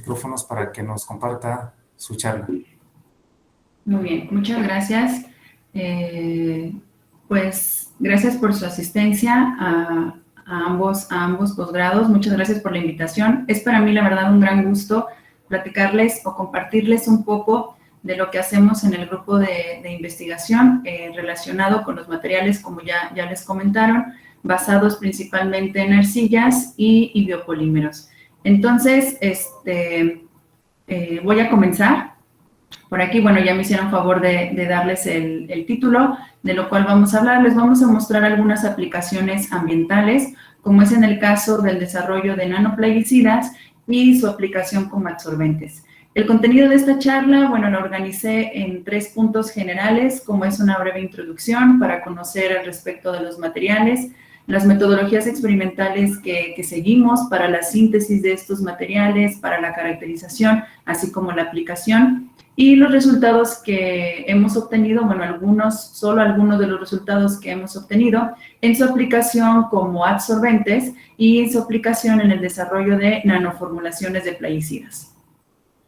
micrófonos para que nos comparta su charla. Muy bien, muchas gracias. Pues gracias por su asistencia a ambos posgrados. Muchas gracias por la invitación. Es para mí, la verdad, un gran gusto platicarles o compartirles un poco de lo que hacemos en el grupo de investigación relacionado con los materiales, como ya les comentaron, basados principalmente en arcillas y biopolímeros. Entonces, voy a comenzar. Por aquí, bueno, ya me hicieron favor de darles el título, de lo cual vamos a hablar. Les vamos a mostrar algunas aplicaciones ambientales, como es en el caso del desarrollo de nanoplaguicidas y su aplicación como absorbentes. El contenido de esta charla, bueno, lo organicé en 3 puntos generales, como es una breve introducción para conocer al respecto de los materiales, las metodologías experimentales que seguimos para la síntesis de estos materiales, para la caracterización, así como la aplicación, y los resultados que hemos obtenido, bueno, solo algunos de los resultados que hemos obtenido en su aplicación como adsorbentes y en su aplicación en el desarrollo de nanoformulaciones de plaguicidas.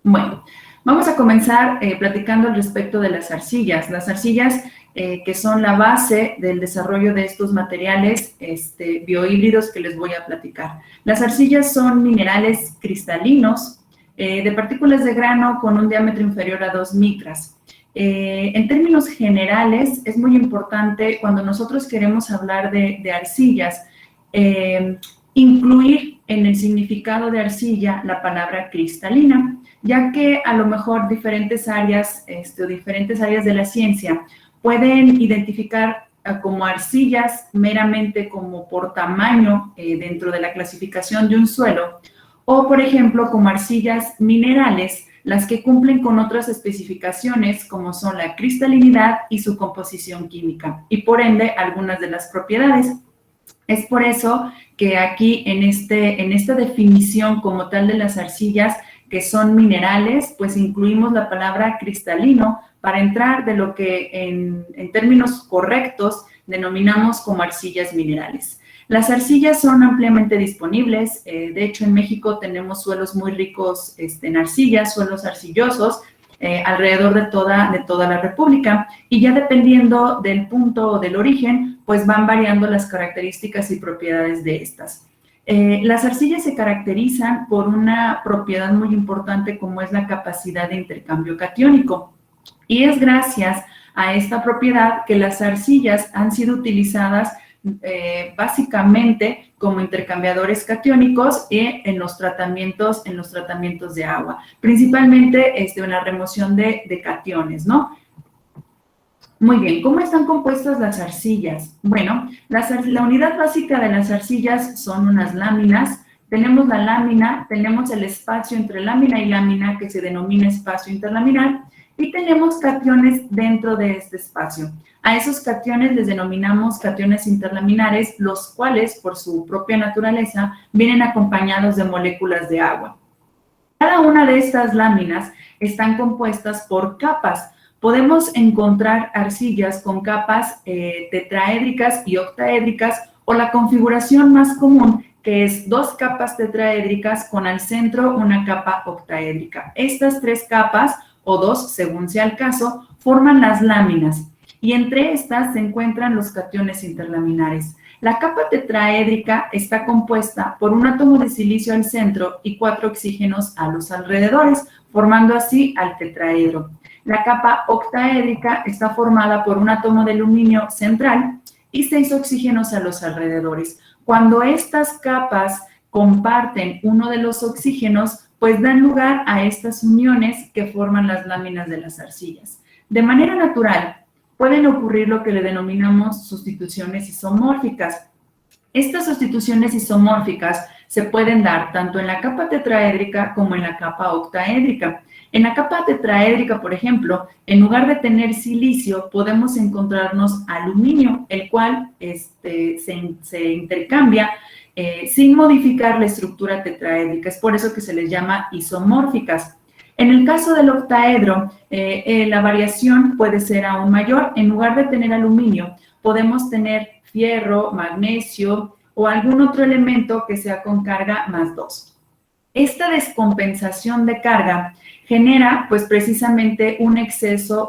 Bueno, vamos a comenzar platicando al respecto de las arcillas. Las arcillas que son la base del desarrollo de estos materiales biohíbridos que les voy a platicar. Las arcillas son minerales cristalinos de partículas de grano con un diámetro inferior a 2 micras. En términos generales, es muy importante cuando nosotros queremos hablar de arcillas, incluir en el significado de arcilla la palabra cristalina, ya que a lo mejor diferentes áreas de la ciencia pueden identificar como arcillas meramente como por tamaño dentro de la clasificación de un suelo, o, por ejemplo, como arcillas minerales, las que cumplen con otras especificaciones como son la cristalinidad y su composición química, y por ende algunas de las propiedades. Es por eso que aquí en esta definición como tal de las arcillas que son minerales, pues incluimos la palabra cristalino para entrar de lo que en términos correctos denominamos como arcillas minerales. Las arcillas son ampliamente disponibles, de hecho en México tenemos suelos muy ricos en arcillas, suelos arcillosos, alrededor de toda la República, y ya dependiendo del punto o del origen, pues van variando las características y propiedades de estas. Las arcillas se caracterizan por una propiedad muy importante como es la capacidad de intercambio catiónico, y es gracias a esta propiedad que las arcillas han sido utilizadas básicamente como intercambiadores catiónicos en los tratamientos de agua, principalmente en la remoción de cationes, ¿no? Muy bien, ¿cómo están compuestas las arcillas? Bueno, la unidad básica de las arcillas son unas láminas. Tenemos la lámina, tenemos el espacio entre lámina y lámina que se denomina espacio interlaminar, y tenemos cationes dentro de este espacio. A esos cationes les denominamos cationes interlaminares, los cuales, por su propia naturaleza, vienen acompañados de moléculas de agua. Cada una de estas láminas están compuestas por capas. Podemos encontrar arcillas con capas tetraédricas y octaédricas, o la configuración más común, que es 2 capas tetraédricas con al centro una capa octaédrica. Estas 3 capas, o 2, según sea el caso, forman las láminas, y entre estas se encuentran los cationes interlaminares. La capa tetraédrica está compuesta por un átomo de silicio al centro y 4 oxígenos a los alrededores, formando así al tetraedro. La capa octaédrica está formada por un átomo de aluminio central y 6 oxígenos a los alrededores. Cuando estas capas comparten uno de los oxígenos, pues dan lugar a estas uniones que forman las láminas de las arcillas. De manera natural, pueden ocurrir lo que le denominamos sustituciones isomórficas. Estas sustituciones isomórficas se pueden dar tanto en la capa tetraédrica como en la capa octaédrica. En la capa tetraédrica, por ejemplo, en lugar de tener silicio, podemos encontrarnos aluminio, el cual se intercambia sin modificar la estructura tetraédrica. Es por eso que se les llama isomórficas. En el caso del octaedro, la variación puede ser aún mayor. En lugar de tener aluminio, podemos tener fierro, magnesio o algún otro elemento que sea con carga más 2. Esta descompensación de carga genera pues precisamente un exceso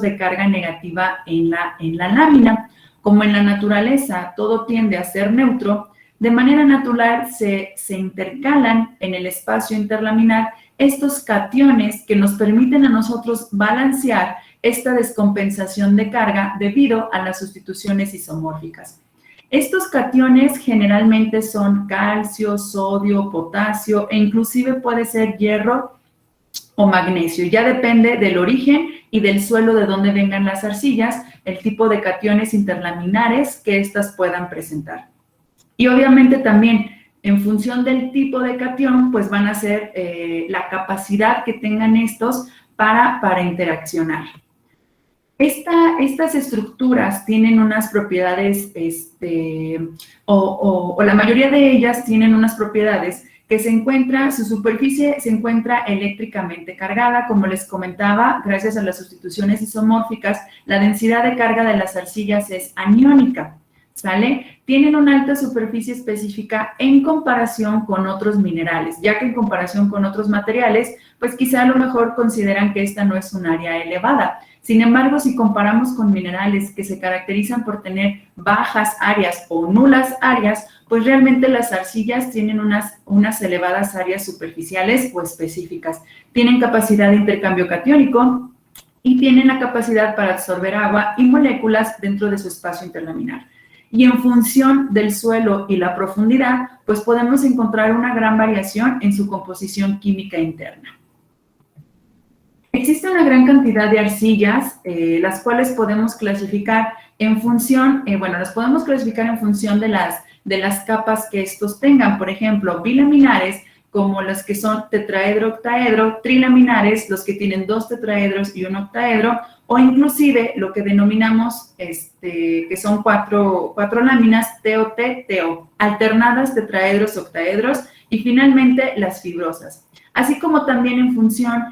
de carga negativa en la lámina. Como en la naturaleza todo tiende a ser neutro, de manera natural se intercalan en el espacio interlaminar estos cationes que nos permiten a nosotros balancear esta descompensación de carga debido a las sustituciones isomórficas. Estos cationes generalmente son calcio, sodio, potasio e inclusive puede ser hierro o magnesio. Ya depende del origen y del suelo de donde vengan las arcillas, el tipo de cationes interlaminares que éstas puedan presentar. Y obviamente también en función del tipo de catión, pues van a ser la capacidad que tengan estos para interaccionar. Estas estructuras tienen unas propiedades, o la mayoría de ellas tienen unas propiedades que su superficie se encuentra eléctricamente cargada. Como les comentaba, gracias a las sustituciones isomórficas, la densidad de carga de las arcillas es aniónica, ¿sale? Tienen una alta superficie específica en comparación con otros minerales, ya que en comparación con otros materiales, pues quizá a lo mejor consideran que esta no es un área elevada. Sin embargo, si comparamos con minerales que se caracterizan por tener bajas áreas o nulas áreas, pues realmente las arcillas tienen unas elevadas áreas superficiales o específicas. Tienen capacidad de intercambio catiónico y tienen la capacidad para absorber agua y moléculas dentro de su espacio interlaminar. Y en función del suelo y la profundidad, pues podemos encontrar una gran variación en su composición química interna. Existe una gran cantidad de arcillas, las cuales podemos clasificar en función, las podemos clasificar en función de las capas que estos tengan. Por ejemplo, bilaminares, como los que son tetraedro, octaedro, trilaminares, los que tienen 2 tetraedros y 1 octaedro, o inclusive lo que denominamos, que son cuatro láminas, TOT, alternadas, tetraedros, octaedros, y finalmente las fibrosas. Así como también en función,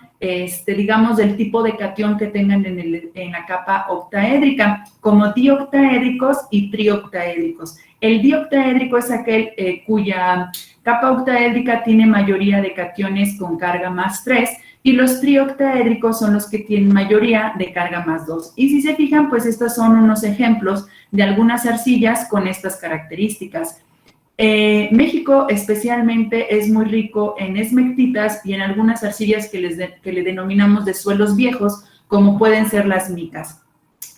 digamos, del tipo de catión que tengan en la capa octaédrica, como dioctaédricos y trioctaédricos. El dioctaédrico es aquel cuya capa octaédrica tiene mayoría de cationes con carga más 3, y los trioctaédricos son los que tienen mayoría de carga más 2. Y si se fijan, pues estos son unos ejemplos de algunas arcillas con estas características. México especialmente es muy rico en esmectitas y en algunas arcillas que le denominamos de suelos viejos, como pueden ser las micas.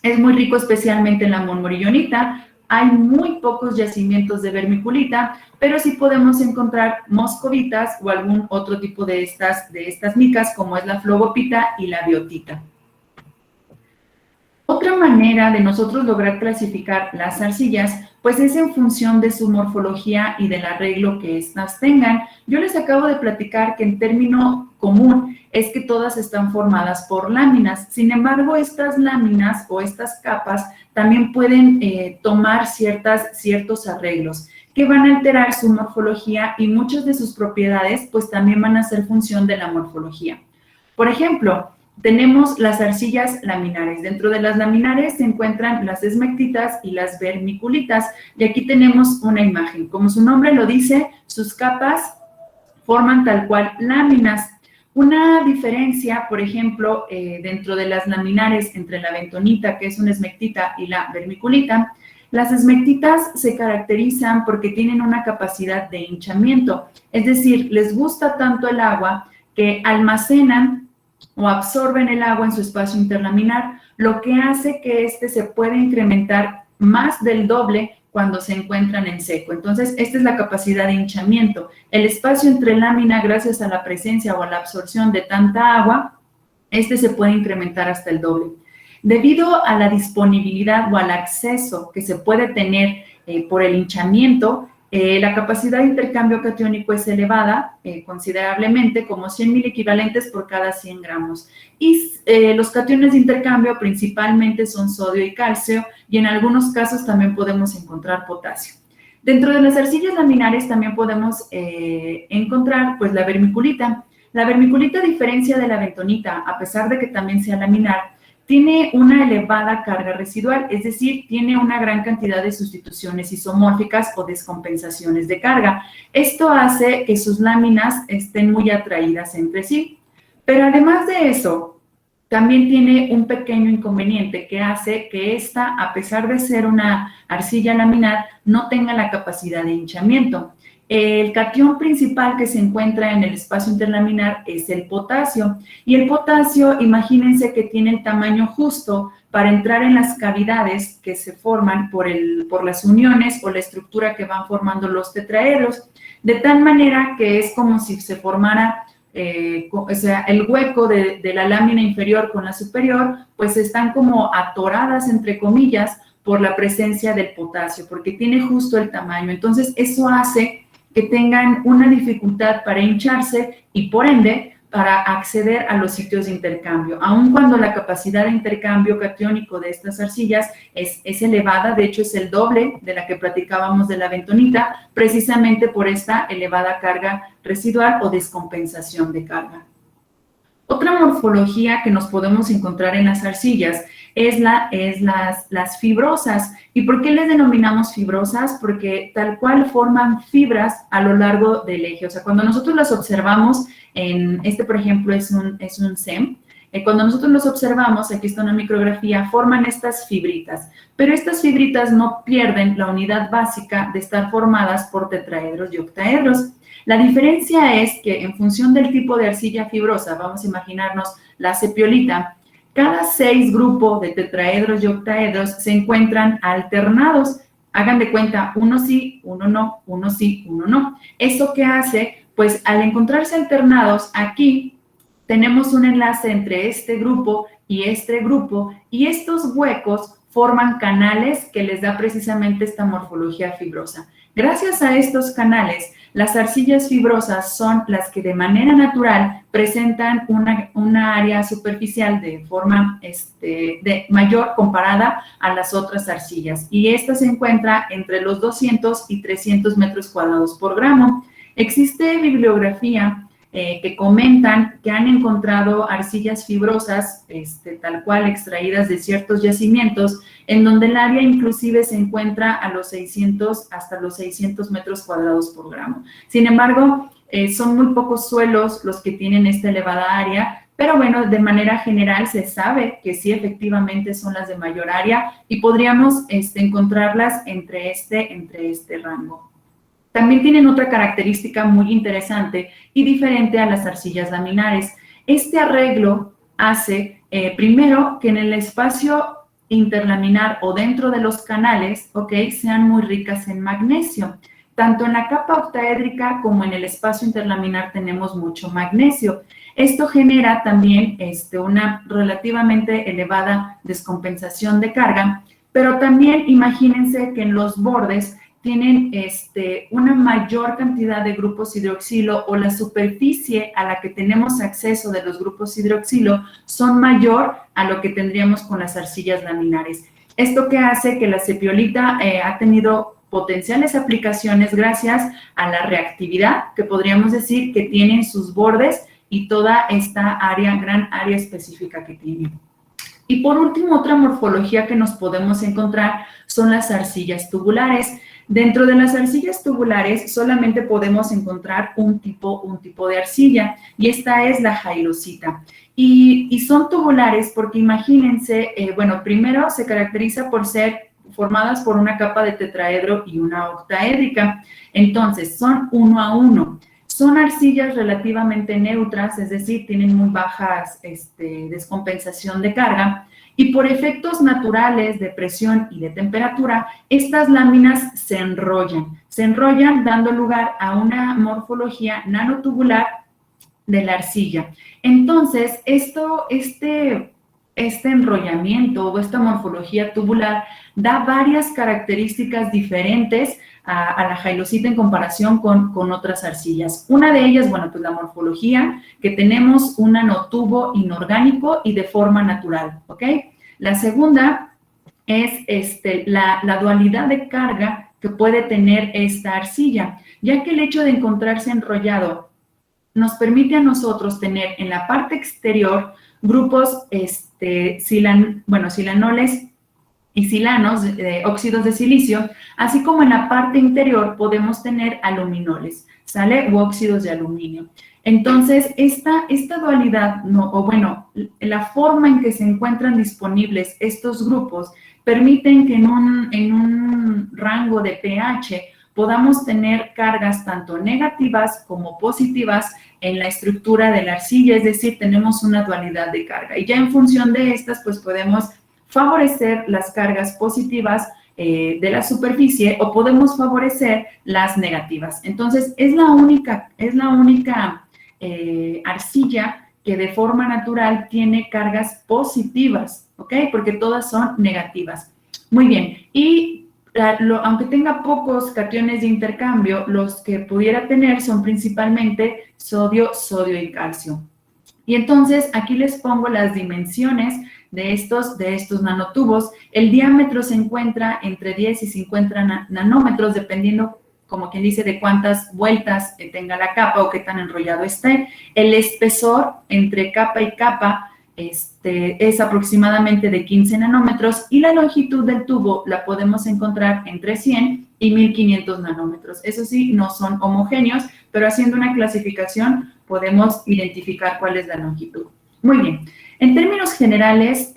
Es muy rico especialmente en la monmorillonita. Hay muy pocos yacimientos de vermiculita, pero sí podemos encontrar moscovitas o algún otro tipo de estas micas, como es la flogopita y la biotita. Otra manera de nosotros lograr clasificar las arcillas, pues es en función de su morfología y del arreglo que éstas tengan. Yo les acabo de platicar que en término común es que todas están formadas por láminas. Sin embargo, estas láminas o estas capas también pueden tomar ciertos arreglos que van a alterar su morfología, y muchas de sus propiedades pues también van a ser función de la morfología. Por ejemplo, tenemos las arcillas laminares. Dentro de las laminares se encuentran las esmectitas y las vermiculitas. Y aquí tenemos una imagen. Como su nombre lo dice, sus capas forman tal cual láminas. Una diferencia, por ejemplo, dentro de las laminares entre la bentonita, que es una esmectita, y la vermiculita, las esmectitas se caracterizan porque tienen una capacidad de hinchamiento. Es decir, les gusta tanto el agua que almacenan o absorben el agua en su espacio interlaminar, lo que hace que este se pueda incrementar más del doble cuando se encuentran en seco. Entonces, esta es la capacidad de hinchamiento. El espacio entre lámina, gracias a la presencia o a la absorción de tanta agua, se puede incrementar hasta el doble. Debido a la disponibilidad o al acceso que se puede tener por el hinchamiento, la capacidad de intercambio catiónico es elevada considerablemente, como 100.000 equivalentes por cada 100 gramos. Y los cationes de intercambio principalmente son sodio y calcio, y en algunos casos también podemos encontrar potasio. Dentro de las arcillas laminares también podemos encontrar pues, la vermiculita. La vermiculita, a diferencia de la bentonita, a pesar de que también sea laminar, tiene una elevada carga residual, es decir, tiene una gran cantidad de sustituciones isomórficas o descompensaciones de carga. Esto hace que sus láminas estén muy atraídas entre sí. Pero además de eso, también tiene un pequeño inconveniente que hace que esta, a pesar de ser una arcilla laminar, no tenga la capacidad de hinchamiento. El catión principal que se encuentra en el espacio interlaminar es el potasio. Y el potasio, imagínense que tiene el tamaño justo para entrar en las cavidades que se forman por las uniones o la estructura que van formando los tetraedros, de tal manera que es como si se formara, o sea, el hueco de la lámina inferior con la superior, pues están como atoradas, entre comillas, por la presencia del potasio, porque tiene justo el tamaño. Entonces, eso hace que tengan una dificultad para hincharse y, por ende, para acceder a los sitios de intercambio, aun cuando la capacidad de intercambio catiónico de estas arcillas es elevada. De hecho, es el doble de la que platicábamos de la bentonita, precisamente por esta elevada carga residual o descompensación de carga. Otra morfología que nos podemos encontrar en las arcillas es las fibrosas. ¿Y por qué les denominamos fibrosas? Porque tal cual forman fibras a lo largo del eje. O sea, cuando nosotros las observamos, por ejemplo, es un SEM. Cuando nosotros los observamos, aquí está una micrografía, forman estas fibritas. Pero estas fibritas no pierden la unidad básica de estar formadas por tetraedros y octaedros. La diferencia es que en función del tipo de arcilla fibrosa, vamos a imaginarnos la cepiolita, cada 6 grupos de tetraedros y octaedros se encuentran alternados. Hagan de cuenta, uno sí, uno no, uno sí, uno no. ¿Eso qué hace? Pues al encontrarse alternados, aquí tenemos un enlace entre este grupo y estos huecos forman canales que les da precisamente esta morfología fibrosa. Gracias a estos canales, las arcillas fibrosas son las que de manera natural presentan una área superficial de forma mayor comparada a las otras arcillas, y esta se encuentra entre los 200 y 300 metros cuadrados por gramo. Existe bibliografía que comentan que han encontrado arcillas fibrosas, tal cual extraídas de ciertos yacimientos, en donde el área inclusive se encuentra a los 600 hasta los 600 metros cuadrados por gramo. Sin embargo, son muy pocos suelos los que tienen esta elevada área, pero bueno, de manera general se sabe que sí, efectivamente son las de mayor área y podríamos encontrarlas entre este rango. También tienen otra característica muy interesante y diferente a las arcillas laminares. Este arreglo hace, primero, que en el espacio interlaminar o dentro de los canales, sean muy ricas en magnesio. Tanto en la capa octaédrica como en el espacio interlaminar tenemos mucho magnesio. Esto genera también una relativamente elevada descompensación de carga, pero también imagínense que en los bordes tienen una mayor cantidad de grupos hidroxilo, o la superficie a la que tenemos acceso de los grupos hidroxilo son mayor a lo que tendríamos con las arcillas laminares. Esto que hace que la cepiolita ha tenido potenciales aplicaciones gracias a la reactividad que podríamos decir que tienen sus bordes y toda esta área, gran área específica que tiene. Y por último, otra morfología que nos podemos encontrar son las arcillas tubulares. Dentro de las arcillas tubulares solamente podemos encontrar un tipo de arcilla, y esta es la jailosita. Y son tubulares porque imagínense, primero se caracteriza por ser formadas por una capa de tetraedro y una octaédrica. Entonces, son 1 a 1. Son arcillas relativamente neutras, es decir, tienen muy bajas descompensación de carga, y por efectos naturales de presión y de temperatura, estas láminas se enrollan dando lugar a una morfología nanotubular de la arcilla. Entonces, este enrollamiento o esta morfología tubular da varias características diferentes a la jailosita en comparación con otras arcillas. Una de ellas, pues la morfología, que tenemos un nanotubo inorgánico y de forma natural, ¿ok? La segunda es la dualidad de carga que puede tener esta arcilla, ya que el hecho de encontrarse enrollado nos permite a nosotros tener en la parte exterior grupos silanoles y silanos, óxidos de silicio, así como en la parte interior podemos tener aluminoles, ¿sale? U óxidos de aluminio. Entonces, esta dualidad, la forma en que se encuentran disponibles estos grupos permiten que en un rango de pH podamos tener cargas tanto negativas como positivas en la estructura de la arcilla, es decir, tenemos una dualidad de carga. Y ya en función de estas, pues podemos favorecer las cargas positivas de la superficie o podemos favorecer las negativas. Entonces, es la única arcilla que de forma natural tiene cargas positivas, ¿ok? Porque todas son negativas. Muy bien, y aunque tenga pocos cationes de intercambio, los que pudiera tener son principalmente sodio, sodio y calcio. Y entonces aquí les pongo las dimensiones de estos nanotubos. El diámetro se encuentra entre 10 y 50 nanómetros, dependiendo, como quien dice, de cuántas vueltas tenga la capa o qué tan enrollado esté. El espesor entre capa y capa es aproximadamente de 15 nanómetros y la longitud del tubo la podemos encontrar entre 100 y 1500 nanómetros. Eso sí, no son homogéneos, pero haciendo una clasificación podemos identificar cuál es la longitud. Muy bien. En términos generales,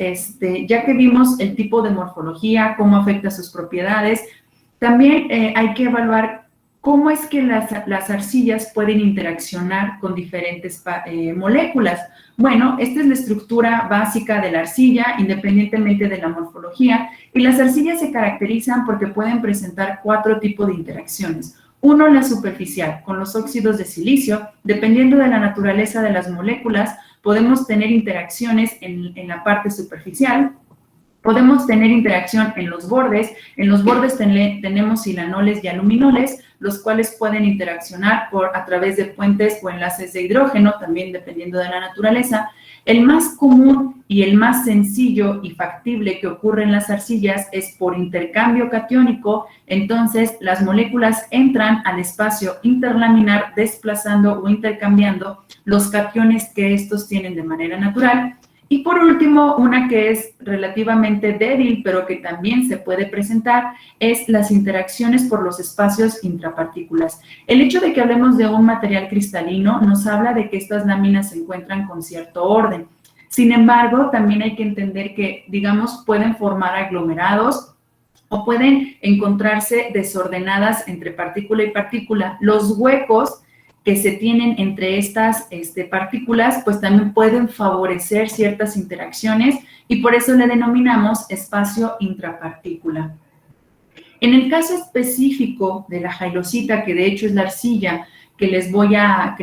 ya que vimos el tipo de morfología, cómo afecta sus propiedades, también hay que evaluar cómo es que las arcillas pueden interaccionar con diferentes moléculas. Bueno, esta es la estructura básica de la arcilla, independientemente de la morfología, y las arcillas se caracterizan porque pueden presentar 4 tipos de interacciones. Uno, la superficial, con los óxidos de silicio. Dependiendo de la naturaleza de las moléculas, podemos tener interacciones en la parte superficial. Podemos tener interacción en los bordes. En los bordes tenemos silanoles y aluminoles, los cuales pueden interaccionar a través de puentes o enlaces de hidrógeno, también dependiendo de la naturaleza. El más común y el más sencillo y factible que ocurre en las arcillas es por intercambio catiónico. Entonces, las moléculas entran al espacio interlaminar desplazando o intercambiando los cationes que estos tienen de manera natural. Y por último, una que es relativamente débil, pero que también se puede presentar, es las interacciones por los espacios intrapartículas. El hecho de que hablemos de un material cristalino nos habla de que estas láminas se encuentran con cierto orden. Sin embargo, también hay que entender que, digamos, pueden formar aglomerados o pueden encontrarse desordenadas entre partícula y partícula. Los huecos que se tienen entre estas partículas, pues también pueden favorecer ciertas interacciones y por eso le denominamos espacio intrapartícula. En el caso específico de la jailosita, que de hecho es la arcilla que les voy a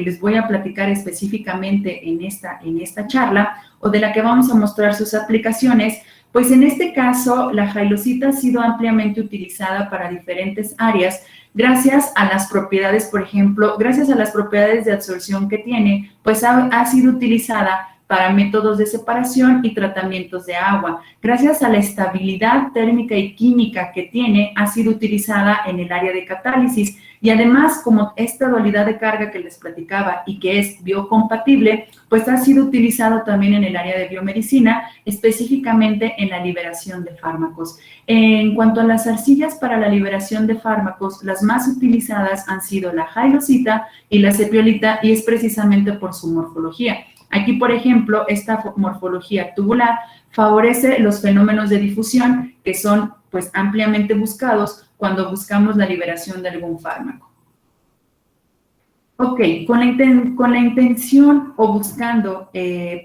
platicar específicamente en esta charla, o de la que vamos a mostrar sus aplicaciones, pues en este caso la jailosita ha sido ampliamente utilizada para diferentes áreas, gracias a las propiedades, por ejemplo, gracias a las propiedades de absorción que tiene, pues ha sido utilizada para métodos de separación y tratamientos de agua. Gracias a la estabilidad térmica y química que tiene, ha sido utilizada en el área de catálisis y además, como esta dualidad de carga que les platicaba y que es biocompatible, pues ha sido utilizado también en el área de biomedicina, específicamente en la liberación de fármacos. En cuanto a las arcillas para la liberación de fármacos, las más utilizadas han sido la jailosita y la sepiolita, y es precisamente por su morfología. Aquí, por ejemplo, esta morfología tubular favorece los fenómenos de difusión que son pues ampliamente buscados cuando buscamos la liberación de algún fármaco. Ok, con la intención o buscando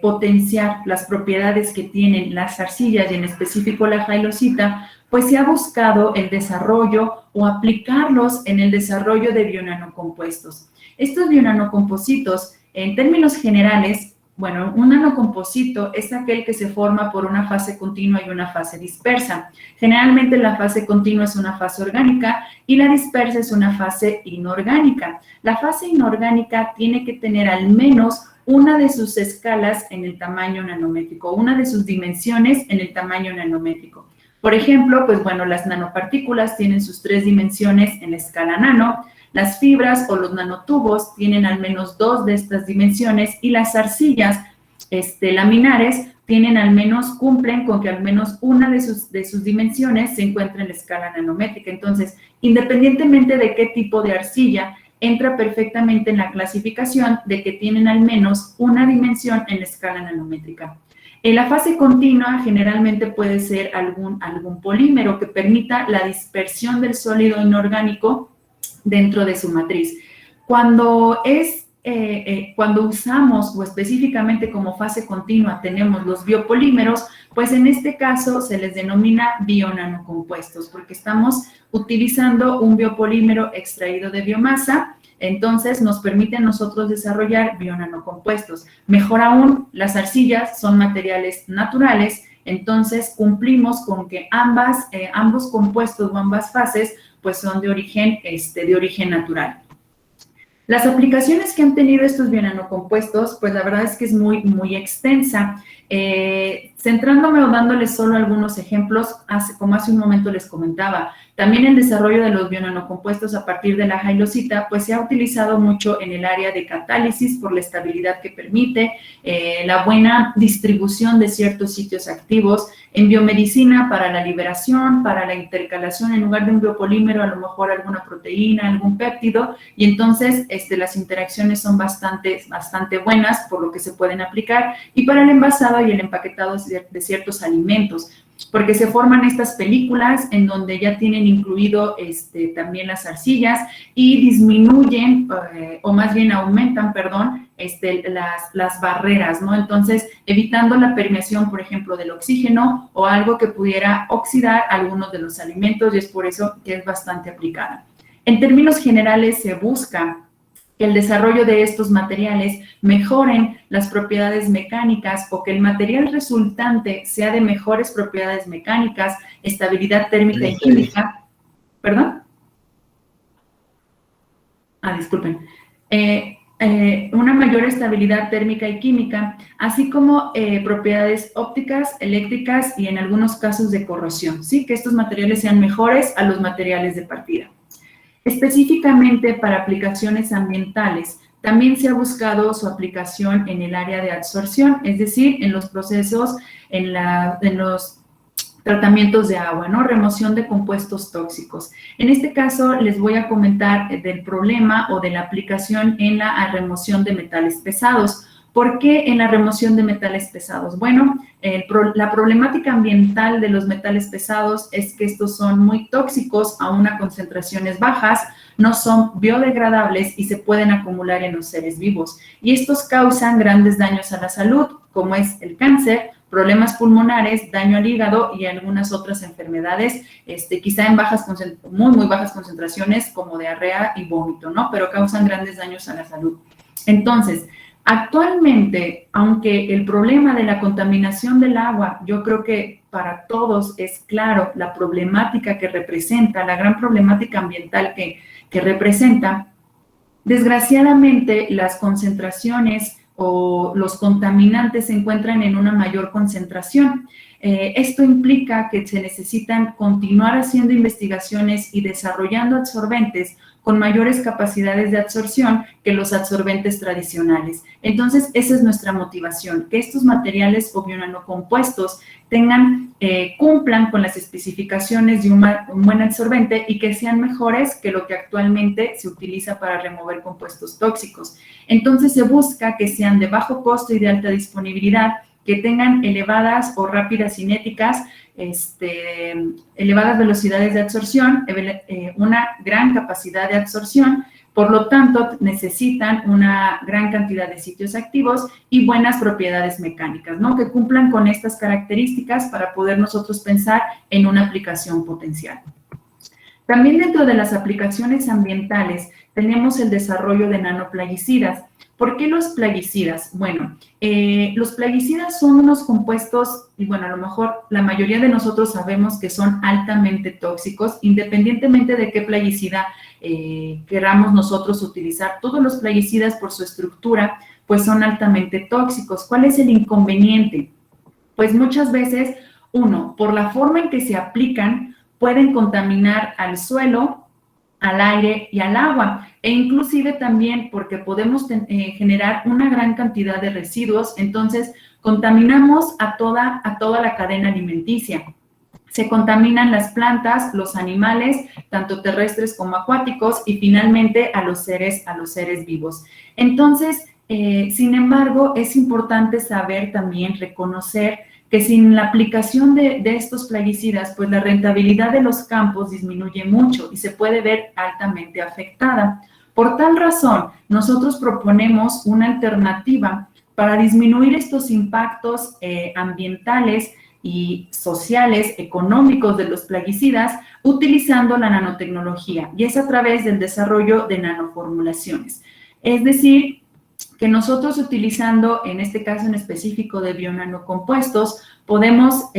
potenciar las propiedades que tienen las arcillas y en específico la jailosita, pues se ha buscado el desarrollo o aplicarlos en el desarrollo de bionanocompuestos. Estos bionanocompositos, en términos generales, bueno, un nanocomposito es aquel que se forma por una fase continua y una fase dispersa. Generalmente la fase continua es una fase orgánica y la dispersa es una fase inorgánica. La fase inorgánica tiene que tener al menos una de sus escalas en el tamaño nanométrico, una de sus dimensiones en el tamaño nanométrico. Por ejemplo, pues bueno, las nanopartículas tienen sus 3 dimensiones en la escala nano. Las fibras o los nanotubos tienen al menos 2 de estas dimensiones y las arcillas laminares cumplen con que al menos una de sus dimensiones se encuentre en la escala nanométrica. Entonces, independientemente de qué tipo de arcilla, entra perfectamente en la clasificación de que tienen al menos una dimensión en la escala nanométrica. En la fase continua generalmente puede ser algún polímero que permita la dispersión del sólido inorgánico dentro de su matriz. Cuando usamos o específicamente como fase continua tenemos los biopolímeros, pues en este caso se les denomina bionanocompuestos, porque estamos utilizando un biopolímero extraído de biomasa. Entonces, nos permite a nosotros desarrollar bionanocompuestos. Mejor aún, las arcillas son materiales naturales, entonces cumplimos con que ambos compuestos o ambas fases pues son de origen natural. Las aplicaciones que han tenido estos bionanocompuestos, pues la verdad es que es muy, muy extensa. Centrándome o dándoles solo algunos ejemplos, como hace un momento les comentaba, también el desarrollo de los bionanocompuestos a partir de la jailosita, pues se ha utilizado mucho en el área de catálisis por la estabilidad que permite, la buena distribución de ciertos sitios activos, en biomedicina para la liberación, para la intercalación, en lugar de un biopolímero, a lo mejor alguna proteína, algún péptido, y entonces las interacciones son bastante buenas, por lo que se pueden aplicar, y para el envasado y el empaquetado de ciertos alimentos, porque se forman estas películas en donde ya tienen incluido también las arcillas y disminuyen, o más bien aumentan, perdón, las barreras, ¿no? Entonces, evitando la permeación, por ejemplo, del oxígeno o algo que pudiera oxidar algunos de los alimentos, y es por eso que es bastante aplicada. En términos generales, se busca que el desarrollo de estos materiales mejoren las propiedades mecánicas o que el material resultante sea de mejores propiedades mecánicas, estabilidad térmica y química. ¿Perdón? Disculpen. Una mayor estabilidad térmica y química, así como propiedades ópticas, eléctricas y en algunos casos de corrosión, ¿sí? Que estos materiales sean mejores a los materiales de partida. Específicamente para aplicaciones ambientales, también se ha buscado su aplicación en el área de absorción, es decir, en los procesos, en los tratamientos de agua, ¿no? Remoción de compuestos tóxicos. En este caso, les voy a comentar del problema o de la aplicación en la remoción de metales pesados. ¿Por qué en la remoción de metales pesados? Bueno, la problemática ambiental de los metales pesados es que estos son muy tóxicos a unas concentraciones bajas, no son biodegradables y se pueden acumular en los seres vivos. Y estos causan grandes daños a la salud, como es el cáncer, problemas pulmonares, daño al hígado y algunas otras enfermedades, quizá en muy bajas concentraciones como diarrea y vómito, ¿no? Pero causan grandes daños a la salud. Entonces, actualmente, aunque el problema de la contaminación del agua, yo creo que para todos es claro la problemática que representa, la gran problemática ambiental que representa, desgraciadamente las concentraciones o los contaminantes se encuentran en una mayor concentración. Esto implica que se necesitan continuar haciendo investigaciones y desarrollando absorbentes con mayores capacidades de absorción que los absorbentes tradicionales. Entonces, esa es nuestra motivación, que estos materiales o bionanocompuestos cumplan con las especificaciones de un buen absorbente y que sean mejores que lo que actualmente se utiliza para remover compuestos tóxicos. Entonces, se busca que sean de bajo costo y de alta disponibilidad, que tengan elevadas o rápidas cinéticas, elevadas velocidades de absorción, una gran capacidad de absorción, por lo tanto necesitan una gran cantidad de sitios activos y buenas propiedades mecánicas, ¿no? Que cumplan con estas características para poder nosotros pensar en una aplicación potencial. También dentro de las aplicaciones ambientales tenemos el desarrollo de nanoplaguicidas. ¿Por qué los plaguicidas? Bueno, los plaguicidas son unos compuestos, y bueno, a lo mejor la mayoría de nosotros sabemos que son altamente tóxicos, independientemente de qué plaguicida queramos nosotros utilizar. Todos los plaguicidas, por su estructura, pues son altamente tóxicos. ¿Cuál es el inconveniente? Pues muchas veces, por la forma en que se aplican, pueden contaminar al suelo, al aire y al agua, e inclusive también porque podemos generar una gran cantidad de residuos, entonces contaminamos a toda la cadena alimenticia. Se contaminan las plantas, los animales, tanto terrestres como acuáticos, y finalmente a los seres vivos. Entonces, sin embargo, es importante saber también, reconocer que sin la aplicación de estos plaguicidas, pues la rentabilidad de los campos disminuye mucho y se puede ver altamente afectada. Por tal razón, nosotros proponemos una alternativa para disminuir estos impactos ambientales y sociales, económicos de los plaguicidas, utilizando la nanotecnología, y es a través del desarrollo de nanoformulaciones. Es decir, que nosotros utilizando, en este caso en específico de bionanocompuestos, podemos,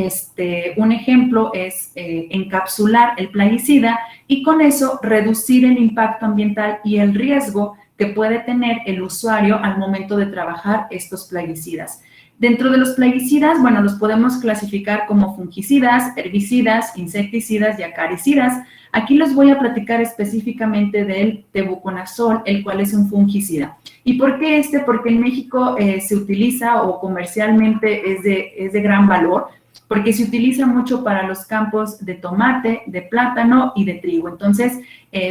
un ejemplo es encapsular el plaguicida y con eso reducir el impacto ambiental y el riesgo que puede tener el usuario al momento de trabajar estos plaguicidas. Dentro de los plaguicidas, bueno, los podemos clasificar como fungicidas, herbicidas, insecticidas y acaricidas. Aquí les voy a platicar específicamente del tebuconazol, el cual es un fungicida. ¿Y por qué este? Porque en México se utiliza o comercialmente es de gran valor, porque se utiliza mucho para los campos de tomate, de plátano y de trigo. Entonces,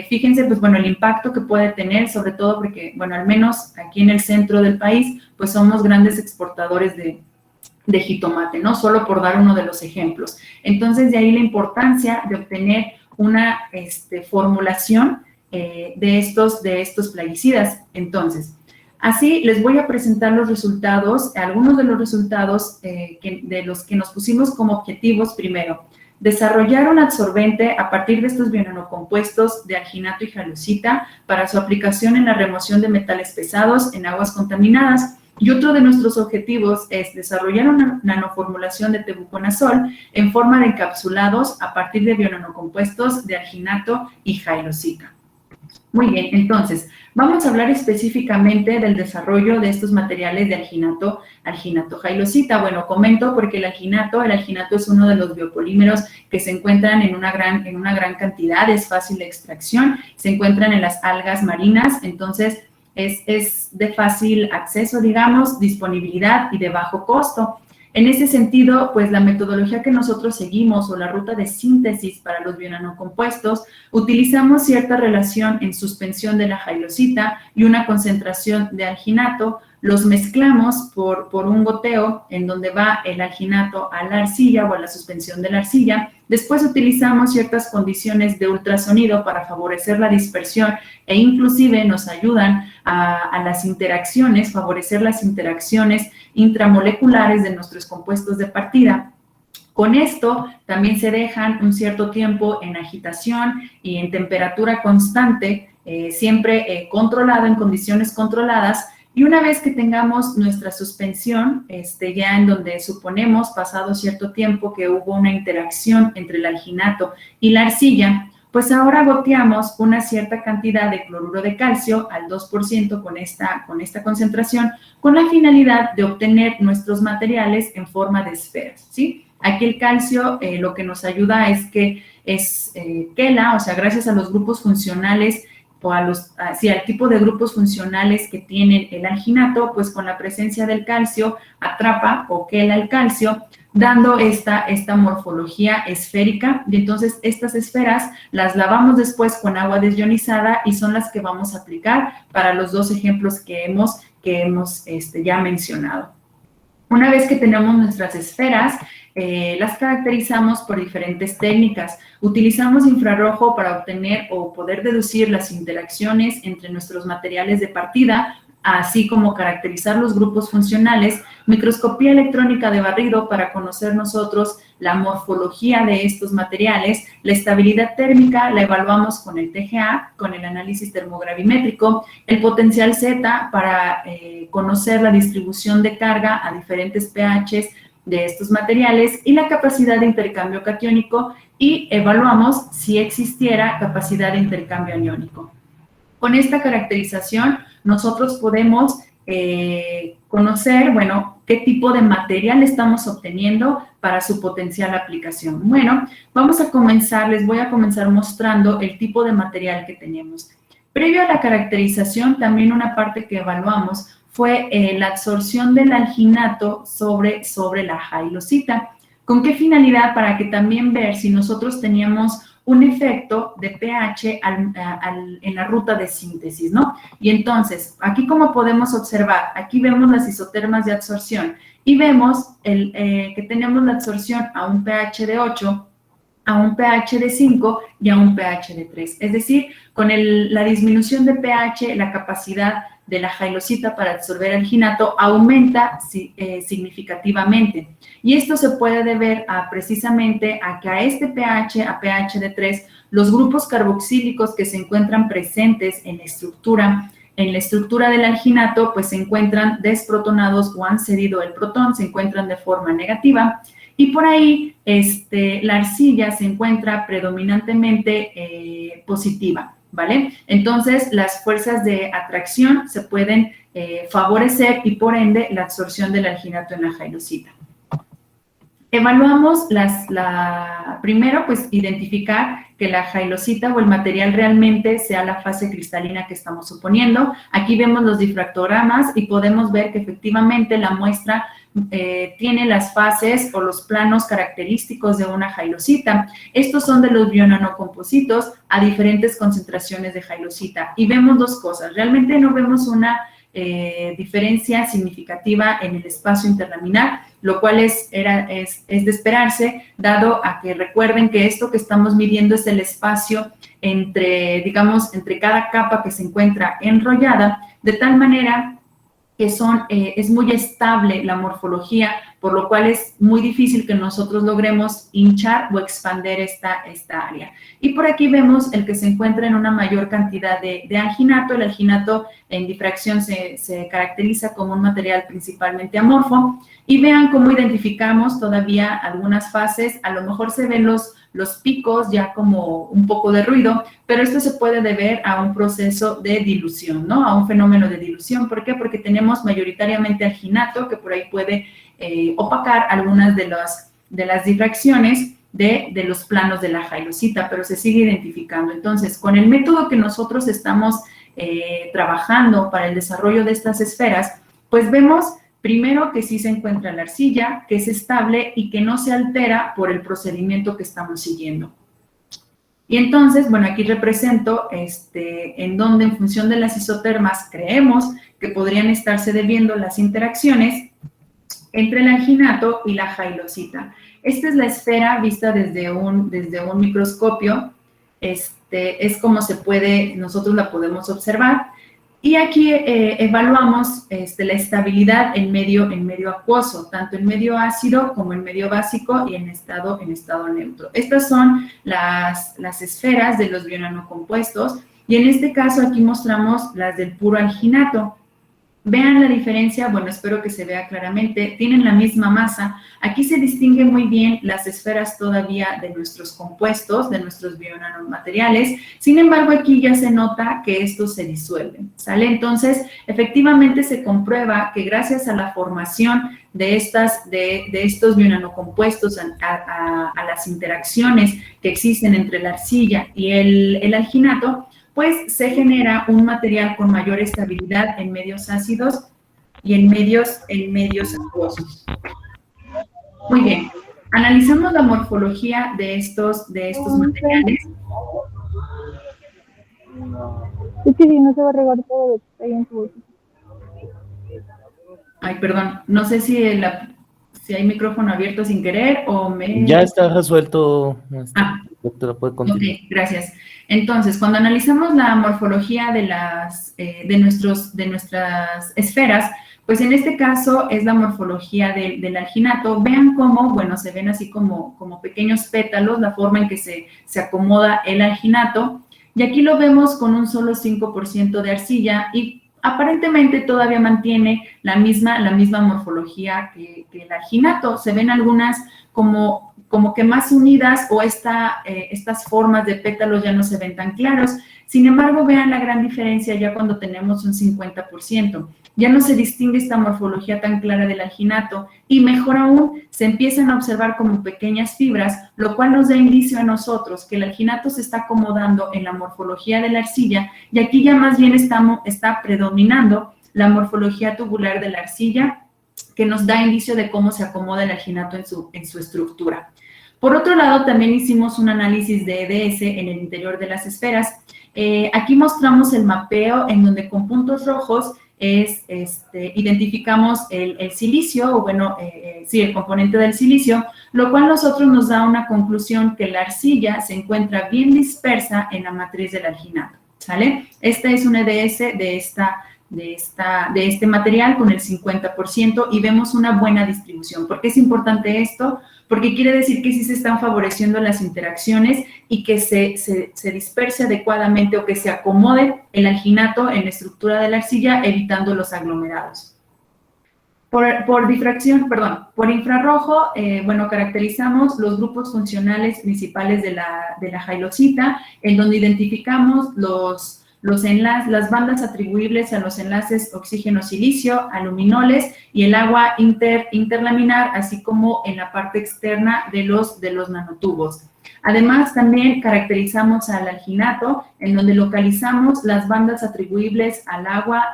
fíjense, pues bueno, el impacto que puede tener, sobre todo porque, bueno, al menos aquí en el centro del país, pues somos grandes exportadores de jitomate, ¿no? Solo por dar uno de los ejemplos. Entonces, de ahí la importancia de obtener una formulación de estos plaguicidas. Entonces, así les voy a presentar los resultados, algunos de los resultados de los que nos pusimos como objetivos. Primero, desarrollar un absorbente a partir de estos bionanocompuestos de alginato y halosita para su aplicación en la remoción de metales pesados en aguas contaminadas. Y otro de nuestros objetivos es desarrollar una nanoformulación de tebuconazol en forma de encapsulados a partir de bionanocompuestos de alginato y halosita. Muy bien, entonces, vamos a hablar específicamente del desarrollo de estos materiales de alginato halosita. Bueno, comento porque el alginato es uno de los biopolímeros que se encuentran en una gran cantidad, es fácil de extracción, se encuentran en las algas marinas, entonces es de fácil acceso, digamos, disponibilidad y de bajo costo. En ese sentido, pues la metodología que nosotros seguimos o la ruta de síntesis para los bionanocompuestos, utilizamos cierta relación en suspensión de la halosita y una concentración de alginato, los mezclamos por un goteo en donde va el alginato a la arcilla o a la suspensión de la arcilla. Después utilizamos ciertas condiciones de ultrasonido para favorecer la dispersión e inclusive nos ayudan a las interacciones, favorecer las interacciones intramoleculares de nuestros compuestos de partida. Con esto también se dejan un cierto tiempo en agitación y en temperatura constante, siempre controlado, en condiciones controladas. Y una vez que tengamos nuestra suspensión, ya en donde suponemos, pasado cierto tiempo, que hubo una interacción entre el alginato y la arcilla, pues ahora goteamos una cierta cantidad de cloruro de calcio al 2% con esta concentración, con la finalidad de obtener nuestros materiales en forma de esferas, ¿sí? Aquí el calcio lo que nos ayuda es que es quela, o sea, gracias a los grupos funcionales o al tipo de grupos funcionales que tienen el alginato, pues con la presencia del calcio atrapa o quela el calcio, dando esta morfología esférica. Y entonces estas esferas las lavamos después con agua desionizada y son las que vamos a aplicar para los dos ejemplos que hemos ya mencionado. Una vez que tenemos nuestras esferas, las caracterizamos por diferentes técnicas. Utilizamos infrarrojo para obtener o poder deducir las interacciones entre nuestros materiales de partida, así como caracterizar los grupos funcionales, microscopía electrónica de barrido para conocer nosotros la morfología de estos materiales, la estabilidad térmica la evaluamos con el TGA, con el análisis termogravimétrico, el potencial Z para conocer la distribución de carga a diferentes pHs de estos materiales y la capacidad de intercambio catiónico, y evaluamos si existiera capacidad de intercambio aniónico. Con esta caracterización, nosotros podemos conocer, bueno, qué tipo de material estamos obteniendo para su potencial aplicación. Bueno, les voy a comenzar mostrando el tipo de material que tenemos. Previo a la caracterización, también una parte que evaluamos fue la absorción del alginato sobre la jailosita. ¿Con qué finalidad? Para que también ver si nosotros teníamos un efecto de pH en la ruta de síntesis, ¿no? Y entonces, aquí como podemos observar, aquí vemos las isotermas de absorción y vemos que tenemos la absorción a un pH de 8, a un pH de 5 y a un pH de 3. Es decir, con la disminución de pH, la capacidad de la jailosita para absorber alginato aumenta significativamente. Y esto se puede deber precisamente a que a este pH, a pH de 3, los grupos carboxílicos que se encuentran presentes en la estructura del alginato, pues se encuentran desprotonados o han cedido el protón, se encuentran de forma negativa. Y por ahí la arcilla se encuentra predominantemente positiva, ¿vale? Entonces, las fuerzas de atracción se pueden favorecer y, por ende, la absorción del alginato en la jailosita. Evaluamos primero, pues, identificar que la jailosita o el material realmente sea la fase cristalina que estamos suponiendo. Aquí vemos los difractogramas y podemos ver que efectivamente la muestra tiene las fases o los planos característicos de una jailosita. Estos son de los bionanocompositos a diferentes concentraciones de jailosita. Y vemos dos cosas. Realmente no vemos una diferencia significativa en el espacio interlaminar, lo cual es de esperarse, dado a que recuerden que esto que estamos midiendo es el espacio entre cada capa que se encuentra enrollada, de tal manera que es muy estable la morfología, por lo cual es muy difícil que nosotros logremos hinchar o expander esta área. Y por aquí vemos el que se encuentra en una mayor cantidad de alginato. El alginato en difracción se caracteriza como un material principalmente amorfo. Y vean cómo identificamos todavía algunas fases. A lo mejor se ven los picos ya como un poco de ruido, pero esto se puede deber a un proceso de dilución, ¿no? A un fenómeno de dilución. ¿Por qué? Porque tenemos mayoritariamente alginato que por ahí puede opacar algunas de las difracciones de los planos de la jailosita, pero se sigue identificando. Entonces, con el método que nosotros estamos trabajando para el desarrollo de estas esferas, pues vemos primero que sí se encuentra la arcilla, que es estable y que no se altera por el procedimiento que estamos siguiendo. Y entonces, bueno, aquí represento en donde en función de las isotermas creemos que podrían estarse debiendo las interacciones entre el alginato y la jailosita. Esta es la esfera vista desde un microscopio. Es como nosotros la podemos observar. Y aquí evaluamos la estabilidad en medio acuoso, tanto en medio ácido como en medio básico y en estado neutro. Estas son las esferas de los bionanocompuestos y en este caso aquí mostramos las del puro alginato. Vean la diferencia, bueno, espero que se vea claramente, tienen la misma masa. Aquí se distingue muy bien las esferas todavía de nuestros compuestos, de nuestros bionanomateriales. Sin embargo, aquí ya se nota que estos se disuelven, ¿sale? Entonces, efectivamente se comprueba que gracias a la formación de estos bionanocompuestos, a las interacciones que existen entre la arcilla y el alginato, pues se genera un material con mayor estabilidad en medios ácidos y en medios acuosos. Muy bien, analizamos la morfología de estos materiales. Es que si no se va a regar todo lo que está ahí en tu bolsa. Ay, perdón, no sé si hay micrófono abierto sin querer o me... Ya está resuelto. Doctora, puede continuar. Ok, gracias. Entonces, cuando analizamos la morfología de nuestras esferas, pues en este caso es la morfología del alginato. Vean cómo, bueno, se ven así como pequeños pétalos, la forma en que se acomoda el alginato. Y aquí lo vemos con un solo 5% de arcilla y aparentemente todavía mantiene la misma morfología que el alginato. Se ven algunas como que más unidas o estas formas de pétalos ya no se ven tan claros. Sin embargo, vean la gran diferencia ya cuando tenemos un 50%. ya no se distingue esta morfología tan clara del alginato y mejor aún, se empiezan a observar como pequeñas fibras, lo cual nos da indicio a nosotros que el alginato se está acomodando en la morfología de la arcilla y aquí ya más bien está predominando la morfología tubular de la arcilla, que nos da indicio de cómo se acomoda el alginato en su estructura. Por otro lado, también hicimos un análisis de EDS en el interior de las esferas. Aquí mostramos el mapeo en donde con puntos rojos identificamos el silicio, o bueno, sí, el componente del silicio, lo cual nosotros nos da una conclusión que la arcilla se encuentra bien dispersa en la matriz del alginato, ¿sale? Esta es una EDS de este material con el 50% y vemos una buena distribución. ¿Por qué es importante esto? Porque quiere decir que sí se están favoreciendo las interacciones y que se disperse adecuadamente o que se acomode el alginato en la estructura de la arcilla, evitando los aglomerados. Por infrarrojo, bueno, caracterizamos los grupos funcionales principales de la jailosita, en donde identificamos las bandas atribuibles a los enlaces oxígeno-silicio, aluminoles y el agua interlaminar, así como en la parte externa de los nanotubos. Además, también caracterizamos al alginato, en donde localizamos las bandas atribuibles al agua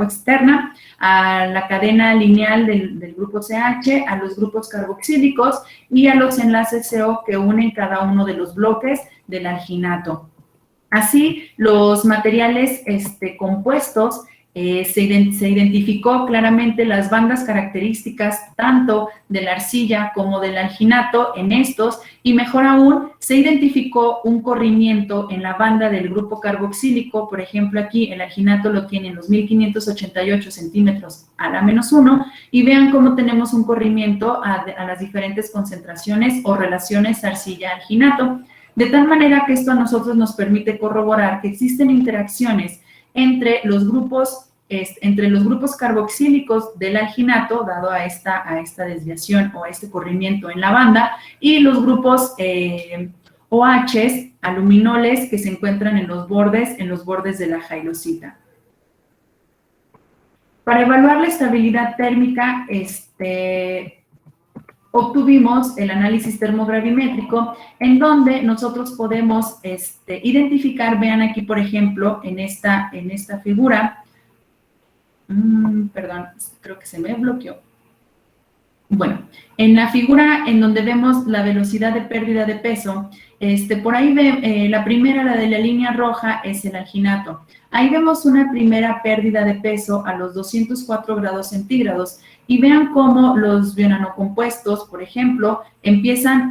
externa, a la cadena lineal del grupo CH, a los grupos carboxílicos y a los enlaces CO que unen cada uno de los bloques del alginato. Así, los materiales compuestos, se identificó claramente las bandas características tanto de la arcilla como del alginato en estos, y mejor aún, se identificó un corrimiento en la banda del grupo carboxílico. Por ejemplo, aquí el alginato lo tiene en los 1588 centímetros a la -1, y vean cómo tenemos un corrimiento a las diferentes concentraciones o relaciones arcilla-alginato. De tal manera que esto a nosotros nos permite corroborar que existen interacciones entre los grupos carboxílicos del alginato, dado a esta desviación o a este corrimiento en la banda, y los grupos OHs, aluminoles, que se encuentran en los bordes de la jailosita. Para evaluar la estabilidad térmica, obtuvimos el análisis termogravimétrico, en donde nosotros podemos identificar, vean aquí, por ejemplo, en esta figura, perdón, creo que se me bloqueó. Bueno, en la figura en donde vemos la velocidad de pérdida de peso, por ahí la primera, la de la línea roja, es el alginato. Ahí vemos una primera pérdida de peso a los 204 grados centígrados, y vean cómo los bionanocompuestos, por ejemplo, empiezan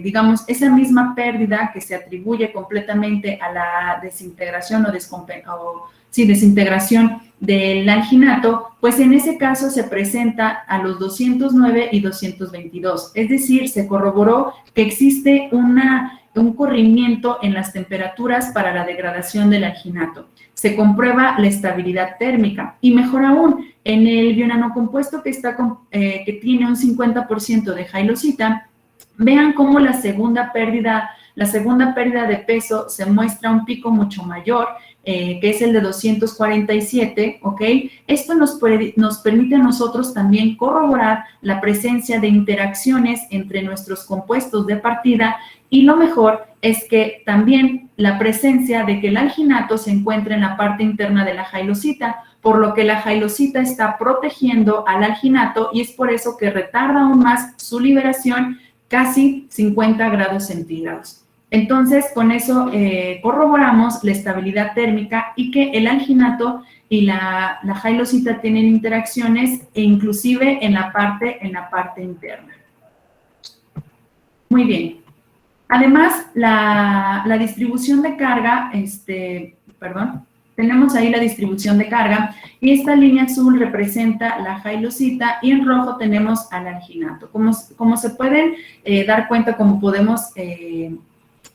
digamos, esa misma pérdida que se atribuye completamente a la desintegración desintegración del alginato, pues en ese caso se presenta a los 209 y 222. Es decir, se corroboró que existe un corrimiento en las temperaturas para la degradación del alginato. Se comprueba la estabilidad térmica y mejor aún, en el bionanocompuesto que tiene un 50% de jailosita, vean cómo la segunda pérdida de peso se muestra un pico mucho mayor, que es el de 247, ¿ok? Esto nos permite a nosotros también corroborar la presencia de interacciones entre nuestros compuestos de partida, y lo mejor es que también la presencia de que el alginato se encuentra en la parte interna de la jailosita, por lo que la jailosita está protegiendo al alginato, y es por eso que retarda aún más su liberación, casi 50 grados centígrados. Entonces, con eso corroboramos la estabilidad térmica y que el alginato y la jailosita tienen interacciones, e inclusive en la parte interna. Muy bien. Además, la distribución de carga, tenemos ahí la distribución de carga, y esta línea azul representa la jailosita y en rojo tenemos al alginato. Como se pueden dar cuenta, como podemos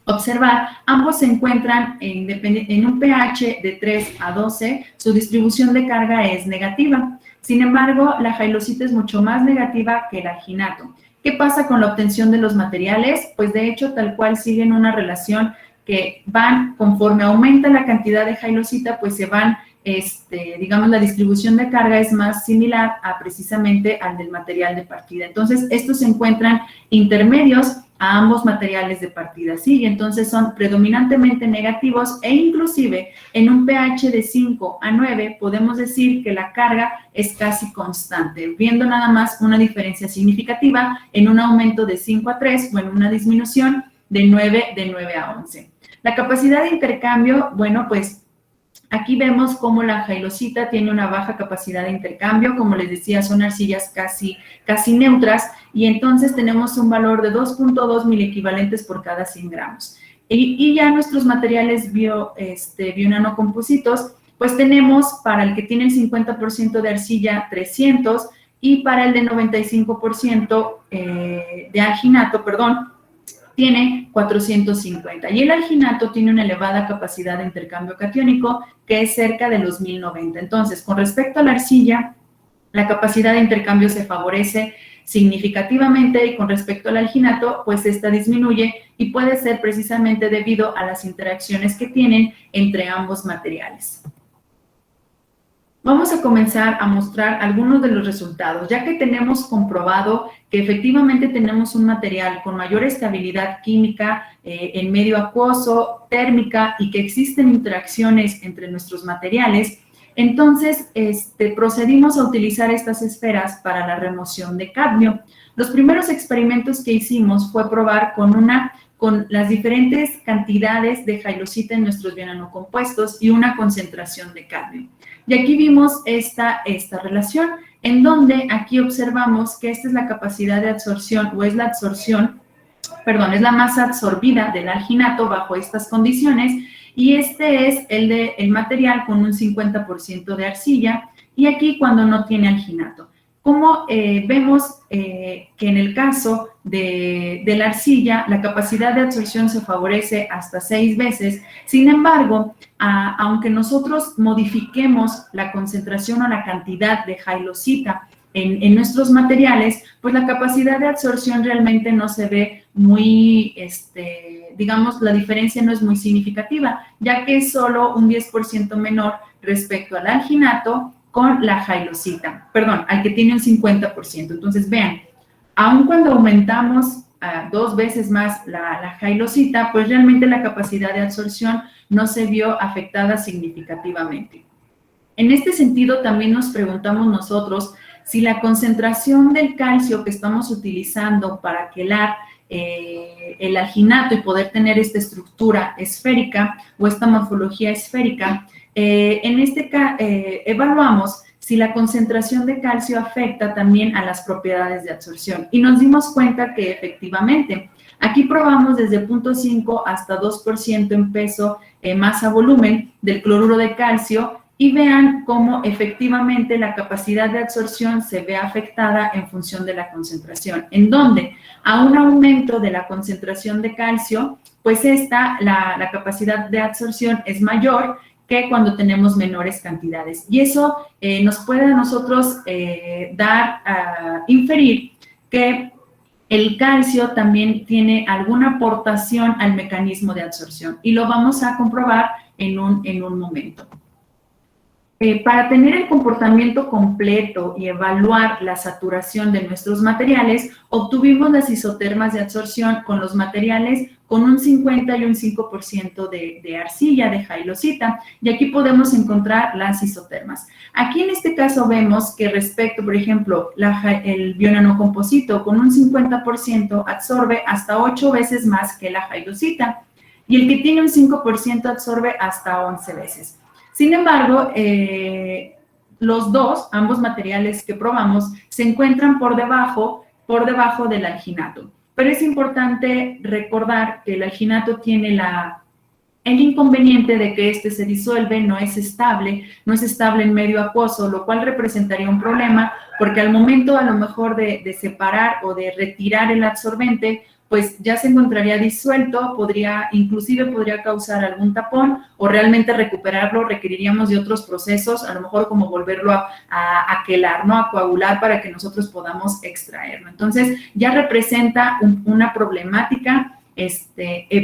observar, ambos se encuentran en un pH de 3 a 12, su distribución de carga es negativa. Sin embargo, la jailosita es mucho más negativa que el alginato. ¿Qué pasa con la obtención de los materiales? Pues de hecho, tal cual siguen una relación que van, conforme aumenta la cantidad de jailosita, pues se van digamos, la distribución de carga es más similar a precisamente al del material de partida. Entonces, estos se encuentran intermedios a ambos materiales de partida, ¿sí? Y entonces son predominantemente negativos e inclusive en un pH de 5 a 9 podemos decir que la carga es casi constante, viendo nada más una diferencia significativa en un aumento de 5 a 3 o en una disminución de 9 a 11. La capacidad de intercambio, bueno, pues aquí vemos cómo la jailosita tiene una baja capacidad de intercambio, como les decía, son arcillas casi neutras, y entonces tenemos un valor de 2.2 miliequivalentes por cada 100 gramos. Y ya nuestros materiales bionanocompositos, pues tenemos para el que tiene el 50% de arcilla 300 y para el de 95% de alginato, tiene 450. Y el alginato tiene una elevada capacidad de intercambio catiónico que es cerca de los 1090. Entonces, con respecto a la arcilla, la capacidad de intercambio se favorece significativamente y con respecto al alginato, pues esta disminuye y puede ser precisamente debido a las interacciones que tienen entre ambos materiales. Vamos a comenzar a mostrar algunos de los resultados, ya que tenemos comprobado que efectivamente tenemos un material con mayor estabilidad química en medio acuoso, térmica y que existen interacciones entre nuestros materiales. Entonces, procedimos a utilizar estas esferas para la remoción de cadmio. Los primeros experimentos que hicimos fue probar con las diferentes cantidades de jailosita en nuestros bionanocompuestos y una concentración de cadmio. Y aquí vimos esta relación, en donde aquí observamos que esta es la capacidad de absorción, o es la masa absorbida del alginato bajo estas condiciones, y este es el material con un 50% de arcilla, y aquí cuando no tiene alginato. Como vemos que en el caso de la arcilla, la capacidad de absorción se favorece hasta 6 veces. Sin embargo, aunque nosotros modifiquemos la concentración o la cantidad de jailosita en nuestros materiales, pues la capacidad de absorción realmente no se ve muy, digamos, la diferencia no es muy significativa, ya que es solo un 10% menor respecto al alginato con la jailosita, al que tiene un 50%. Entonces, vean, aun cuando aumentamos 2 veces más la jailosita, pues realmente la capacidad de absorción no se vio afectada significativamente. En este sentido, también nos preguntamos nosotros si la concentración del calcio que estamos utilizando para quelar el alginato y poder tener esta estructura esférica o esta morfología esférica, evaluamos si la concentración de calcio afecta también a las propiedades de absorción. Y nos dimos cuenta que efectivamente, aquí probamos desde 0.5 hasta 2% en peso, masa, volumen del cloruro de calcio, y vean cómo efectivamente la capacidad de absorción se ve afectada en función de la concentración, en donde a un aumento de la concentración de calcio, pues la capacidad de absorción es mayor que cuando tenemos menores cantidades. Y eso nos puede a nosotros dar a inferir que el calcio también tiene alguna aportación al mecanismo de absorción. Y lo vamos a comprobar en un momento. Para tener el comportamiento completo y evaluar la saturación de nuestros materiales, obtuvimos las isotermas de absorción con los materiales con un 50 y un 5% de arcilla, de jailosita, y aquí podemos encontrar las isotermas. Aquí en este caso vemos que respecto, por ejemplo, el bionanocomposito con un 50% absorbe hasta 8 veces más que la jailosita, y el que tiene un 5% absorbe hasta 11 veces. Sin embargo, ambos materiales que probamos, se encuentran por debajo del alginato. Pero es importante recordar que el alginato tiene el inconveniente de que se disuelve, no es estable en medio acuoso, lo cual representaría un problema, porque al momento a lo mejor de separar o de retirar el absorbente, pues ya se encontraría disuelto, inclusive podría causar algún tapón, o realmente recuperarlo requeriríamos de otros procesos, a lo mejor como volverlo a quelar, ¿no? A coagular para que nosotros podamos extraerlo. Entonces, ya representa una problemática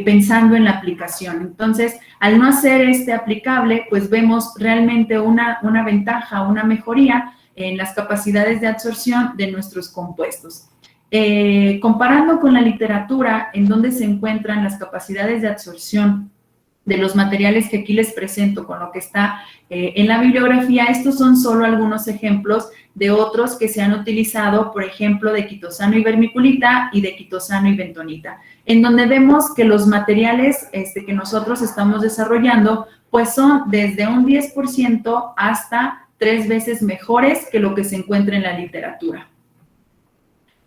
pensando en la aplicación. Entonces, al no hacer aplicable, pues vemos realmente una ventaja, una mejoría en las capacidades de absorción de nuestros compuestos. Comparando con la literatura, en donde se encuentran las capacidades de absorción de los materiales que aquí les presento con lo que está en la bibliografía, estos son solo algunos ejemplos de otros que se han utilizado, por ejemplo, de quitosano y vermiculita y de quitosano y bentonita, en donde vemos que los materiales que nosotros estamos desarrollando, pues son desde un 10% hasta 3 veces mejores que lo que se encuentra en la literatura.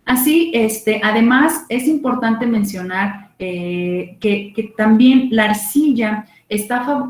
Así, además, es importante mencionar que también la arcilla está,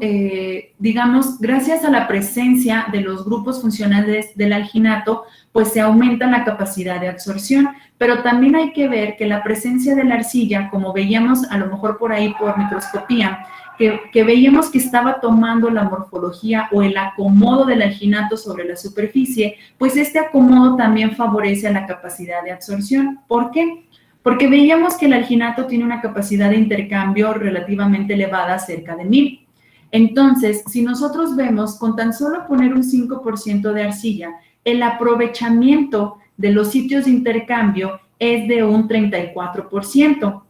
digamos, gracias a la presencia de los grupos funcionales del alginato, pues se aumenta la capacidad de absorción, pero también hay que ver que la presencia de la arcilla, como veíamos a lo mejor por ahí por microscopía, que veíamos que estaba tomando la morfología o el acomodo del alginato sobre la superficie, pues este acomodo también favorece a la capacidad de absorción. ¿Por qué? Porque veíamos que el alginato tiene una capacidad de intercambio relativamente elevada, cerca de 1000. Entonces, si nosotros vemos con tan solo poner un 5% de arcilla, el aprovechamiento de los sitios de intercambio es de un 34%.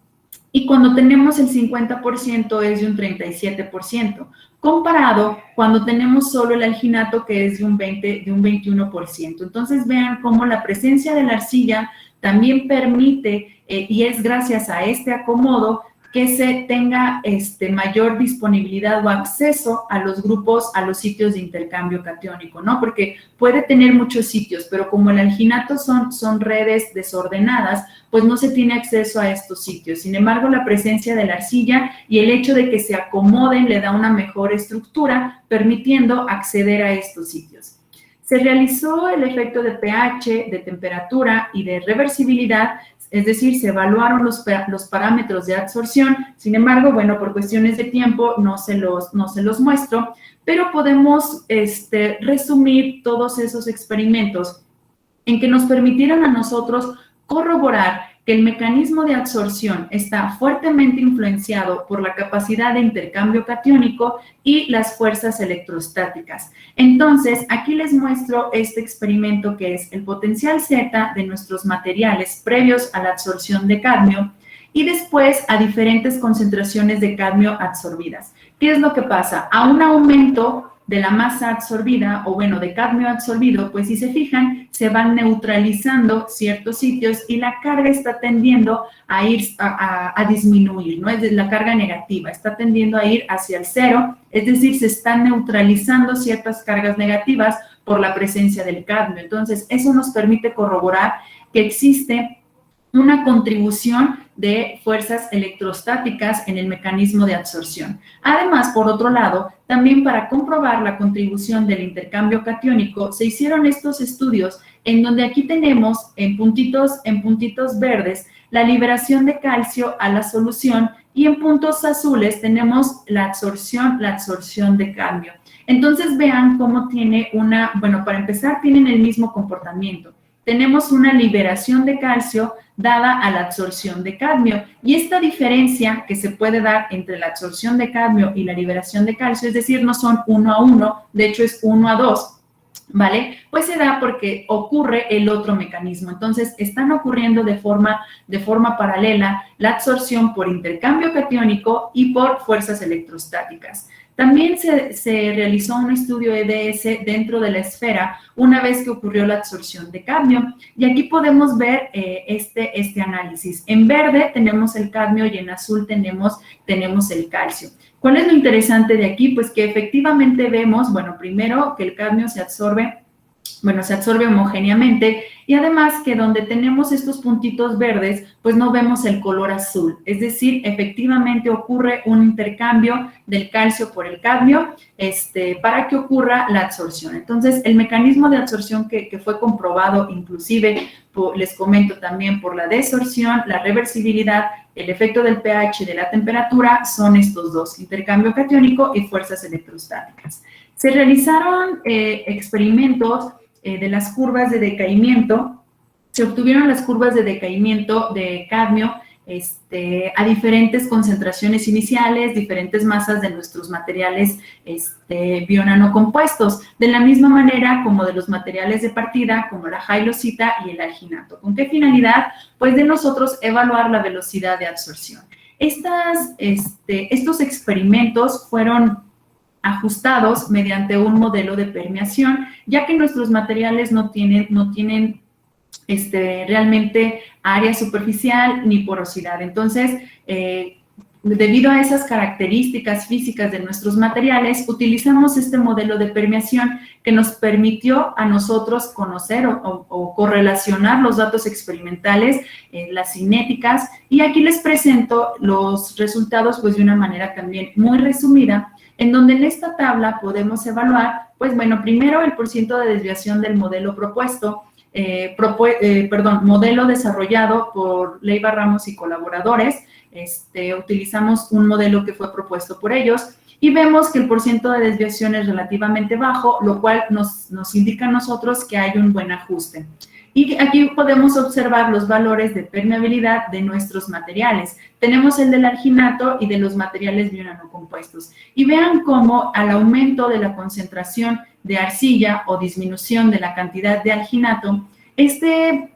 Y cuando tenemos el 50% es de un 37%, comparado cuando tenemos solo el alginato, que es de un 21%. Entonces vean cómo la presencia de la arcilla también permite, y es gracias a este acomodo, que se tenga mayor disponibilidad o acceso a los grupos, a los sitios de intercambio catiónico, ¿no? Porque puede tener muchos sitios, pero como el alginato son redes desordenadas, pues no se tiene acceso a estos sitios. Sin embargo, la presencia de la arcilla y el hecho de que se acomoden le da una mejor estructura, permitiendo acceder a estos sitios. Se realizó el efecto de pH, de temperatura y de reversibilidad, es decir, se evaluaron los parámetros de absorción. Sin embargo, bueno, por cuestiones de tiempo no se los muestro, pero podemos resumir todos esos experimentos en que nos permitieron a nosotros corroborar que el mecanismo de absorción está fuertemente influenciado por la capacidad de intercambio catiónico y las fuerzas electrostáticas. Entonces, aquí les muestro este experimento que es el potencial Z de nuestros materiales previos a la absorción de cadmio y después a diferentes concentraciones de cadmio absorbidas. ¿Qué es lo que pasa? A un aumento de la masa absorbida, o bueno, de cadmio absorbido, pues si se fijan, se van neutralizando ciertos sitios y la carga está tendiendo a ir a disminuir, ¿no? Es decir, la carga negativa está tendiendo a ir hacia el cero, es decir, se están neutralizando ciertas cargas negativas por la presencia del cadmio. Entonces, eso nos permite corroborar que existe una contribución de fuerzas electrostáticas en el mecanismo de absorción. Además, por otro lado, también para comprobar la contribución del intercambio catiónico, se hicieron estos estudios en donde aquí tenemos en puntitos verdes la liberación de calcio a la solución y en puntos azules tenemos la absorción de cadmio. Entonces vean cómo tiene bueno, para empezar, tienen el mismo comportamiento. Tenemos una liberación de calcio dada a la absorción de cadmio. Y esta diferencia que se puede dar entre la absorción de cadmio y la liberación de calcio, es decir, no son 1:1, de hecho es 1:2, ¿vale? Pues se da porque ocurre el otro mecanismo. Entonces, están ocurriendo de forma paralela la absorción por intercambio catiónico y por fuerzas electrostáticas. También se realizó un estudio EDS dentro de la esfera una vez que ocurrió la absorción de cadmio. Y aquí podemos ver este análisis. En verde tenemos el cadmio y en azul tenemos el calcio. ¿Cuál es lo interesante de aquí? Pues que efectivamente vemos, bueno, primero que el cadmio se absorbe homogéneamente y además que donde tenemos estos puntitos verdes, pues no vemos el color azul. Es decir, efectivamente ocurre un intercambio del calcio por el cadmio para que ocurra la absorción. Entonces, el mecanismo de absorción que fue comprobado inclusive, les comento también por la desorción, la reversibilidad, el efecto del pH, de la temperatura, son estos dos, intercambio catiónico y fuerzas electrostáticas. Se realizaron experimentos de las curvas de decaimiento. Se obtuvieron las curvas de decaimiento de cadmio a diferentes concentraciones iniciales, diferentes masas de nuestros materiales bionanocompuestos, de la misma manera como de los materiales de partida, como la jailosita y el alginato. ¿Con qué finalidad? Pues de nosotros evaluar la velocidad de absorción. Estos experimentos fueron ajustados mediante un modelo de permeación, ya que nuestros materiales no tienen realmente área superficial ni porosidad. Entonces, debido a esas características físicas de nuestros materiales, utilizamos este modelo de permeación que nos permitió a nosotros conocer o correlacionar los datos experimentales, las cinéticas, y aquí les presento los resultados pues de una manera también muy resumida, en donde en esta tabla podemos evaluar, pues bueno, primero el porcentaje de desviación del modelo propuesto, modelo desarrollado por Leiva Ramos y colaboradores. Utilizamos un modelo que fue propuesto por ellos y vemos que el porcentaje de desviación es relativamente bajo, lo cual nos indica a nosotros que hay un buen ajuste. Y aquí podemos observar los valores de permeabilidad de nuestros materiales. Tenemos el del alginato y de los materiales bionanocompuestos. Y vean cómo al aumento de la concentración de arcilla o disminución de la cantidad de alginato, este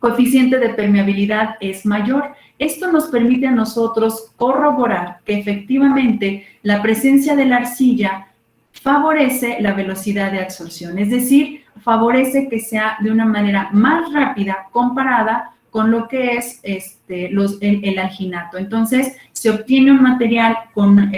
coeficiente de permeabilidad es mayor. Esto nos permite a nosotros corroborar que efectivamente la presencia de la arcilla favorece la velocidad de absorción, es decir, favorece que sea de una manera más rápida comparada con lo que es el alginato. Entonces, se obtiene un material con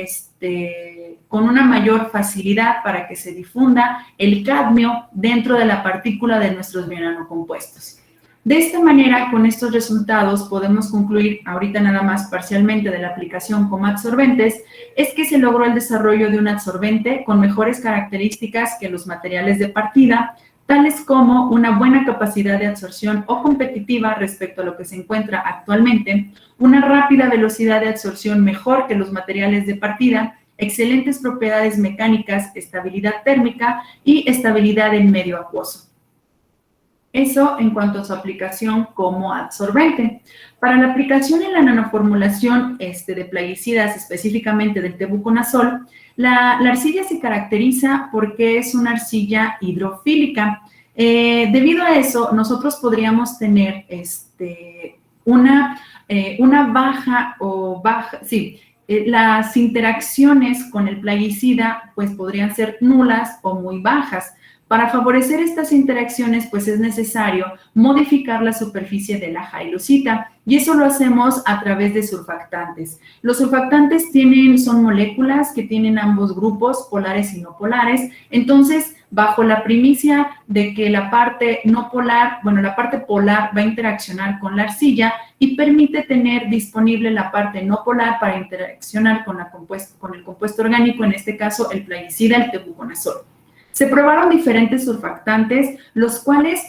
una mayor facilidad para que se difunda el cadmio dentro de la partícula de nuestros bionanocompuestos. De esta manera, con estos resultados, podemos concluir, ahorita nada más parcialmente de la aplicación como absorbentes, es que se logró el desarrollo de un absorbente con mejores características que los materiales de partida, tales como una buena capacidad de absorción o competitiva respecto a lo que se encuentra actualmente, una rápida velocidad de absorción mejor que los materiales de partida, excelentes propiedades mecánicas, estabilidad térmica y estabilidad en medio acuoso. Eso en cuanto a su aplicación como absorbente. Para la aplicación en la nanoformulación de plaguicidas, específicamente del tebuconazol, la arcilla se caracteriza porque es una arcilla hidrofílica. Debido a eso, nosotros podríamos tener las interacciones con el plaguicida pues podrían ser nulas o muy bajas. Para favorecer estas interacciones, pues es necesario modificar la superficie de la jailosita y eso lo hacemos a través de surfactantes. Los surfactantes son moléculas que tienen ambos grupos, polares y no polares. Entonces, bajo la primicia de que la parte la parte polar va a interaccionar con la arcilla y permite tener disponible la parte no polar para interaccionar con el compuesto orgánico, en este caso el plaguicida, el tebuconazol. Se probaron diferentes surfactantes, los cuales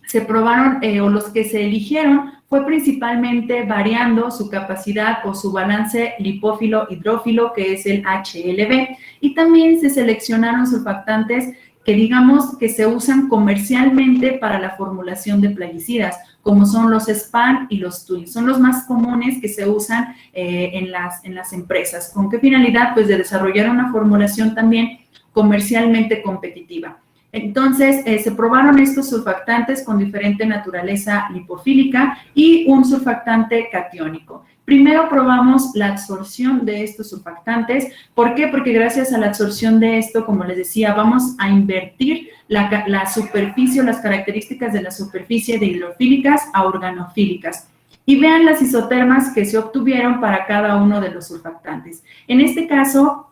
se probaron los que se eligieron fue principalmente variando su capacidad o su balance lipófilo-hidrófilo, que es el HLB, y también se seleccionaron surfactantes que digamos que se usan comercialmente para la formulación de plaguicidas, como son los SPAN y los TUI. Son los más comunes que se usan en las empresas. ¿Con qué finalidad? Pues de desarrollar una formulación también comercialmente competitiva. Entonces, se probaron estos surfactantes con diferente naturaleza lipofílica y un surfactante catiónico. Primero probamos la absorción de estos surfactantes. ¿Por qué? Porque gracias a la absorción de esto, como les decía, vamos a invertir la superficie o las características de la superficie de hidrofílicas a organofílicas. Y vean las isotermas que se obtuvieron para cada uno de los surfactantes. En este caso,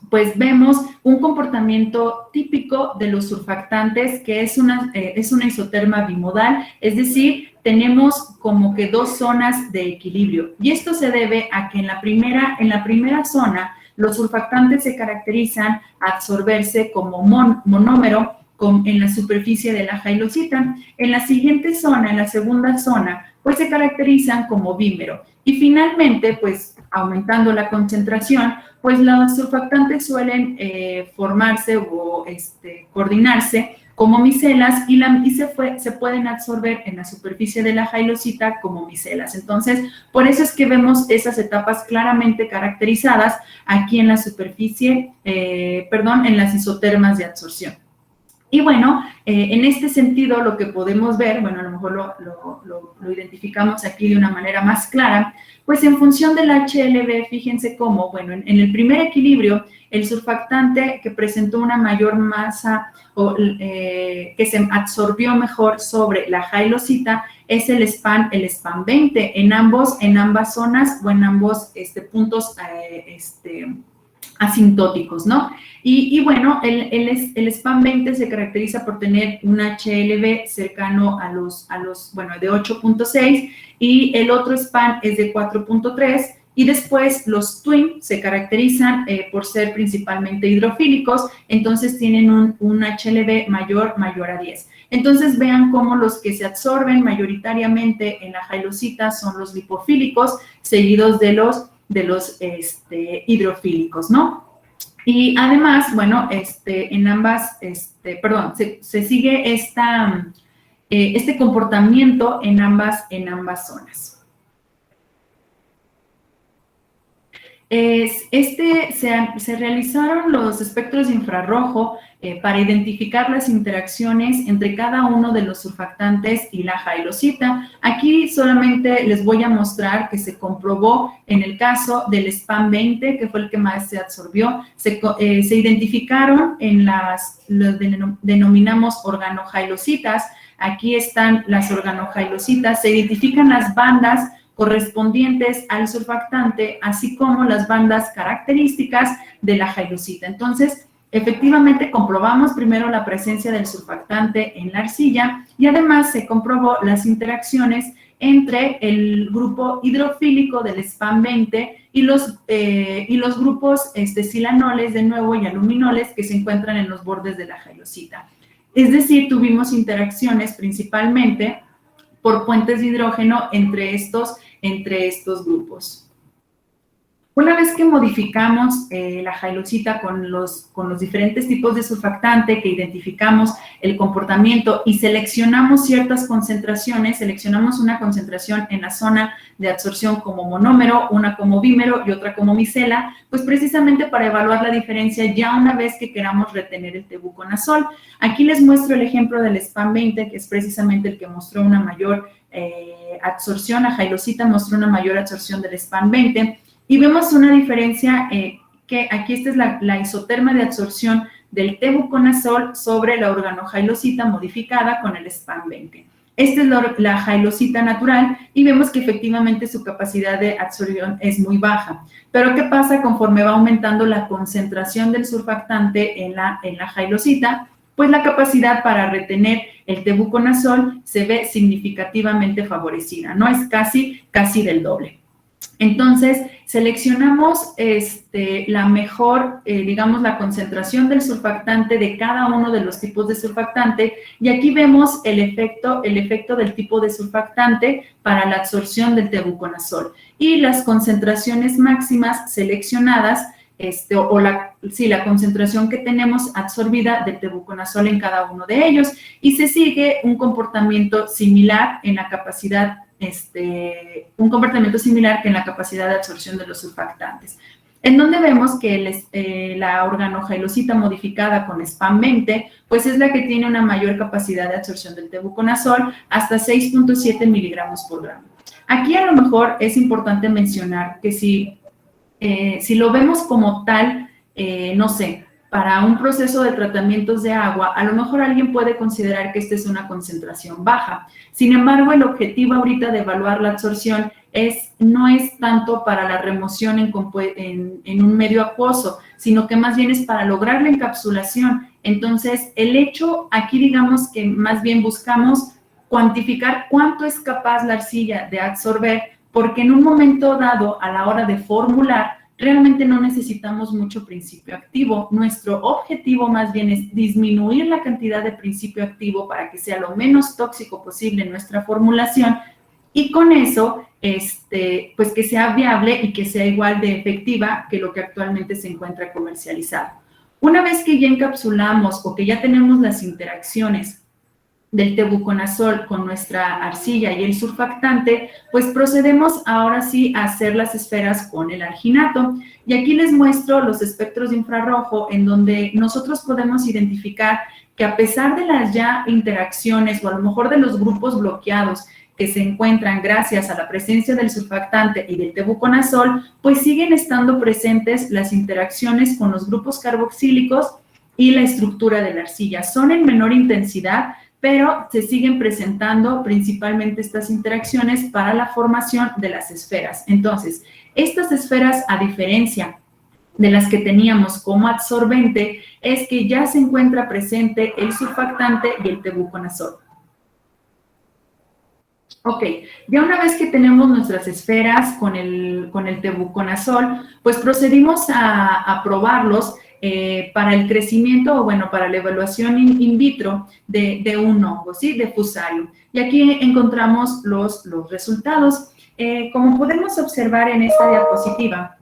pues vemos un comportamiento típico de los surfactantes que es una isoterma bimodal, es decir, tenemos como que dos zonas de equilibrio. Y esto se debe a que en la primera zona los surfactantes se caracterizan a absorberse como monómero en la superficie de la jailosita. En la siguiente zona, en la segunda zona, pues se caracterizan como bímero. Y finalmente, pues aumentando la concentración, pues los surfactantes suelen formarse o coordinarse como micelas y se pueden absorber en la superficie de la jailosita como micelas. Entonces, por eso es que vemos esas etapas claramente caracterizadas aquí en la superficie, en las isotermas de absorción. Y bueno, en este sentido lo que podemos ver, bueno, a lo mejor lo identificamos aquí de una manera más clara, pues en función del HLB, fíjense cómo, bueno, en el primer equilibrio, el surfactante que presentó una mayor masa o que se absorbió mejor sobre la jailosita es el SPAN 20 en ambas zonas o en ambos puntos asintóticos, ¿no? Y bueno, el SPAN 20 se caracteriza por tener un HLB cercano a los de 8.6 y el otro SPAN es de 4.3 y después los twin se caracterizan por ser principalmente hidrofílicos, entonces tienen un HLB mayor a 10. Entonces vean cómo los que se absorben mayoritariamente en la jailosita son los lipofílicos, seguidos de los hidrofílicos, ¿no? Y además, bueno, en ambas, se sigue este comportamiento en ambas zonas. Se realizaron los espectros de infrarrojo para identificar las interacciones entre cada uno de los surfactantes y la jailosita. Aquí solamente les voy a mostrar que se comprobó en el caso del SPAN 20, que fue el que más se absorbió, se identificaron en los denominamos organojailositas. Aquí están las organojailositas, se identifican las bandas correspondientes al surfactante, así como las bandas características de la jailosita. Entonces, efectivamente comprobamos primero la presencia del surfactante en la arcilla y además se comprobó las interacciones entre el grupo hidrofílico del SPAN 20 y los grupos silanoles de nuevo y aluminoles que se encuentran en los bordes de la jailosita. Es decir, tuvimos interacciones principalmente por puentes de hidrógeno entre estos grupos. Una vez que modificamos la jailosita con los diferentes tipos de surfactante, que identificamos el comportamiento y seleccionamos ciertas concentraciones, seleccionamos una concentración en la zona de absorción como monómero, una como bímero y otra como micela, pues precisamente para evaluar la diferencia ya una vez que queramos retener el tebuconazol. Aquí les muestro el ejemplo del SPAN 20, que es precisamente el que mostró una mayor absorción, la jailosita mostró una mayor absorción del SPAN 20, y vemos una diferencia que aquí esta es la isoterma de absorción del tebuconazol sobre la organojailosita modificada con el SPAN 20. Esta es la jailosita natural y vemos que efectivamente su capacidad de absorción es muy baja. Pero ¿qué pasa conforme va aumentando la concentración del surfactante en la jailosita? Pues la capacidad para retener el tebuconazol se ve significativamente favorecida, ¿no? Es casi del doble. Entonces, seleccionamos la mejor, digamos, la concentración del surfactante de cada uno de los tipos de surfactante y aquí vemos el efecto del tipo de surfactante para la absorción del tebuconazol y las concentraciones máximas seleccionadas, la concentración que tenemos absorbida del tebuconazol en cada uno de ellos y se sigue un comportamiento similar en la capacidad de absorción de los surfactantes. En donde vemos que la organojailosita modificada con SPAN 20, pues es la que tiene una mayor capacidad de absorción del tebuconazol, hasta 6.7 miligramos por gramo. Aquí a lo mejor es importante mencionar que si lo vemos como tal, no sé, para un proceso de tratamientos de agua, a lo mejor alguien puede considerar que esta es una concentración baja. Sin embargo, el objetivo ahorita de evaluar la absorción no es tanto para la remoción en un medio acuoso, sino que más bien es para lograr la encapsulación. Entonces, el hecho aquí, digamos que más bien buscamos cuantificar cuánto es capaz la arcilla de absorber, porque en un momento dado, a la hora de formular, realmente no necesitamos mucho principio activo. Nuestro objetivo más bien es disminuir la cantidad de principio activo para que sea lo menos tóxico posible en nuestra formulación y con eso, pues que sea viable y que sea igual de efectiva que lo que actualmente se encuentra comercializado. Una vez que ya encapsulamos o que ya tenemos las interacciones del tebuconazol con nuestra arcilla y el surfactante, pues procedemos ahora sí a hacer las esferas con el alginato. Y aquí les muestro los espectros de infrarrojo en donde nosotros podemos identificar que a pesar de las ya interacciones o a lo mejor de los grupos bloqueados que se encuentran gracias a la presencia del surfactante y del tebuconazol, pues siguen estando presentes las interacciones con los grupos carboxílicos y la estructura de la arcilla. Son en menor intensidad, pero se siguen presentando principalmente estas interacciones para la formación de las esferas. Entonces, estas esferas, a diferencia de las que teníamos como absorbente, es que ya se encuentra presente el surfactante y el tebuconazol. Ok, ya una vez que tenemos nuestras esferas con el tebuconazol, pues procedimos a probarlos para el crecimiento o bueno, para la evaluación in vitro de un hongo, ¿sí? De Fusarium. Y aquí encontramos los resultados. Como podemos observar en esta diapositiva,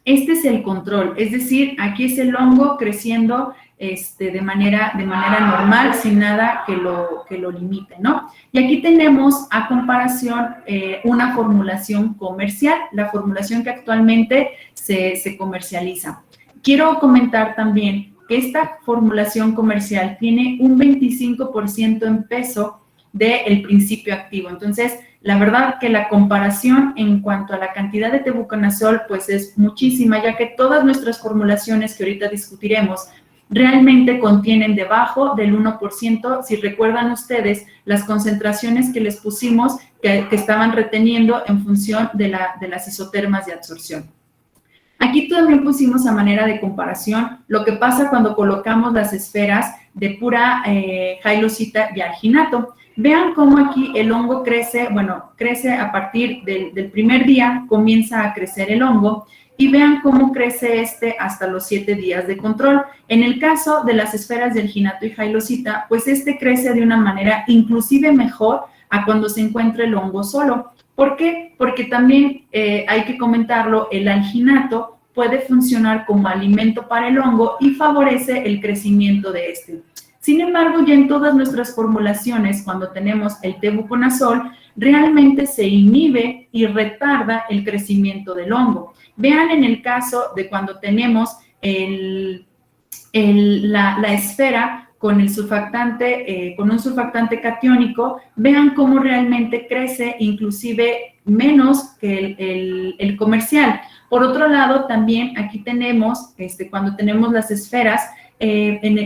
este es el control, es decir, aquí es el hongo creciendo de manera normal, sin nada que lo limite, ¿no? Y aquí tenemos a comparación una formulación comercial, la formulación que actualmente se comercializa. Quiero comentar también que esta formulación comercial tiene un 25% en peso del principio activo. Entonces, la verdad que la comparación en cuanto a la cantidad de tebuconazol, pues es muchísima, ya que todas nuestras formulaciones que ahorita discutiremos realmente contienen debajo del 1%. Si recuerdan ustedes las concentraciones que les pusimos que estaban reteniendo en función de las isotermas de absorción. Aquí también pusimos a manera de comparación lo que pasa cuando colocamos las esferas de pura jailosita y alginato. Vean cómo aquí el hongo crece, bueno, crece a partir del primer día, comienza a crecer el hongo, y vean cómo crece hasta los 7 días de control. En el caso de las esferas de alginato y jailosita, pues crece de una manera inclusive mejor a cuando se encuentra el hongo solo. ¿Por qué? Porque también hay que comentarlo, el alginato puede funcionar como alimento para el hongo y favorece el crecimiento de este. Sin embargo, ya en todas nuestras formulaciones, cuando tenemos el tebuconazol, realmente se inhibe y retarda el crecimiento del hongo. Vean en el caso de cuando tenemos la esfera con el surfactante, con un surfactante catiónico, vean cómo realmente crece inclusive menos que el comercial. Por otro lado, también aquí tenemos, cuando tenemos las esferas,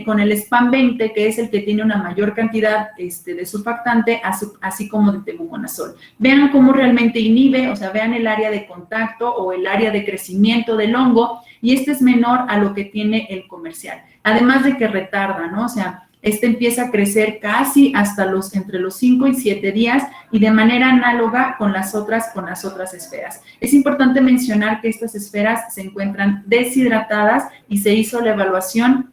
con el SPAM 20, que es el que tiene una mayor cantidad de surfactante, así como de tebuconazol. Vean cómo realmente inhibe, o sea, vean el área de contacto o el área de crecimiento del hongo, y es menor a lo que tiene el comercial. Además de que retarda, ¿no? O sea, empieza a crecer casi hasta entre los 5 y 7 días y de manera análoga con las otras esferas. Es importante mencionar que estas esferas se encuentran deshidratadas y se hizo la evaluación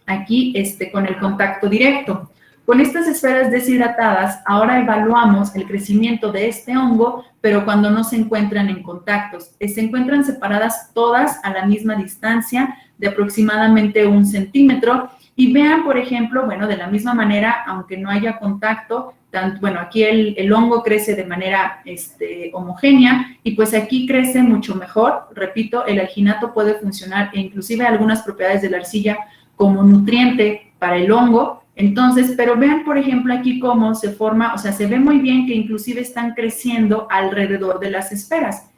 aquí con el contacto directo. Con estas esferas deshidratadas, ahora evaluamos el crecimiento de este hongo, pero cuando no se encuentran en contactos. Se encuentran separadas todas a la misma distancia de aproximadamente 1 centímetro. Y vean, por ejemplo, bueno, de la misma manera, aunque no haya contacto, bueno, aquí el hongo crece de manera homogénea y pues aquí crece mucho mejor. Repito, el alginato puede funcionar e inclusive algunas propiedades de la arcilla como nutriente para el hongo. Entonces, pero vean, por ejemplo, aquí cómo se forma, o sea, se ve muy bien que inclusive están creciendo alrededor de las esferas.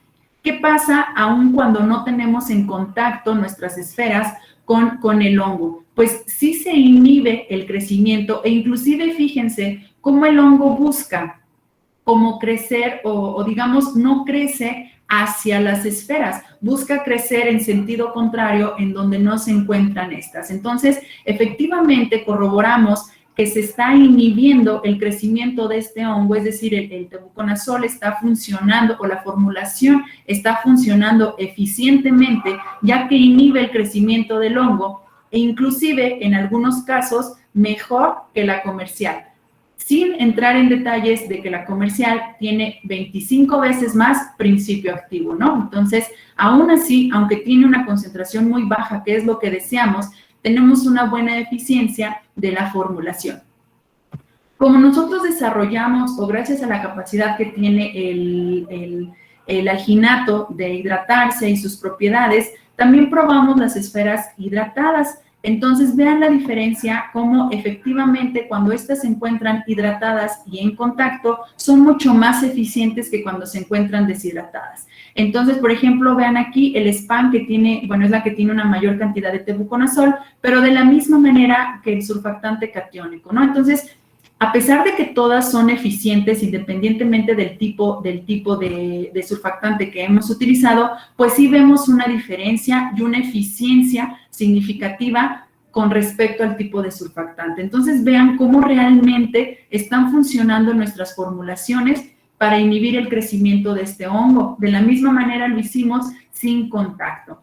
¿Qué pasa aún cuando no tenemos en contacto nuestras esferas con el hongo? Pues sí se inhibe el crecimiento e inclusive fíjense cómo el hongo busca cómo crecer o digamos no crece hacia las esferas, busca crecer en sentido contrario en donde no se encuentran estas. Entonces, efectivamente corroboramos que se está inhibiendo el crecimiento de este hongo, es decir, el tebuconazol está funcionando o la formulación está funcionando eficientemente, ya que inhibe el crecimiento del hongo e inclusive en algunos casos mejor que la comercial, sin entrar en detalles de que la comercial tiene 25 veces más principio activo, ¿no? Entonces, aún así, aunque tiene una concentración muy baja, que es lo que deseamos, tenemos una buena eficiencia de la formulación. Como nosotros desarrollamos, o gracias a la capacidad que tiene el alginato de hidratarse y sus propiedades, también probamos las esferas hidratadas. Entonces, vean la diferencia, cómo efectivamente cuando estas se encuentran hidratadas y en contacto, son mucho más eficientes que cuando se encuentran deshidratadas. Entonces, por ejemplo, vean aquí el SPAN que tiene, bueno, es la que tiene una mayor cantidad de tebuconazol, pero de la misma manera que el surfactante catiónico, ¿no? Entonces, a pesar de que todas son eficientes independientemente del tipo de surfactante que hemos utilizado, pues sí vemos una diferencia y una eficiencia significativa con respecto al tipo de surfactante. Entonces vean cómo realmente están funcionando nuestras formulaciones para inhibir el crecimiento de este hongo. De la misma manera lo hicimos sin contacto.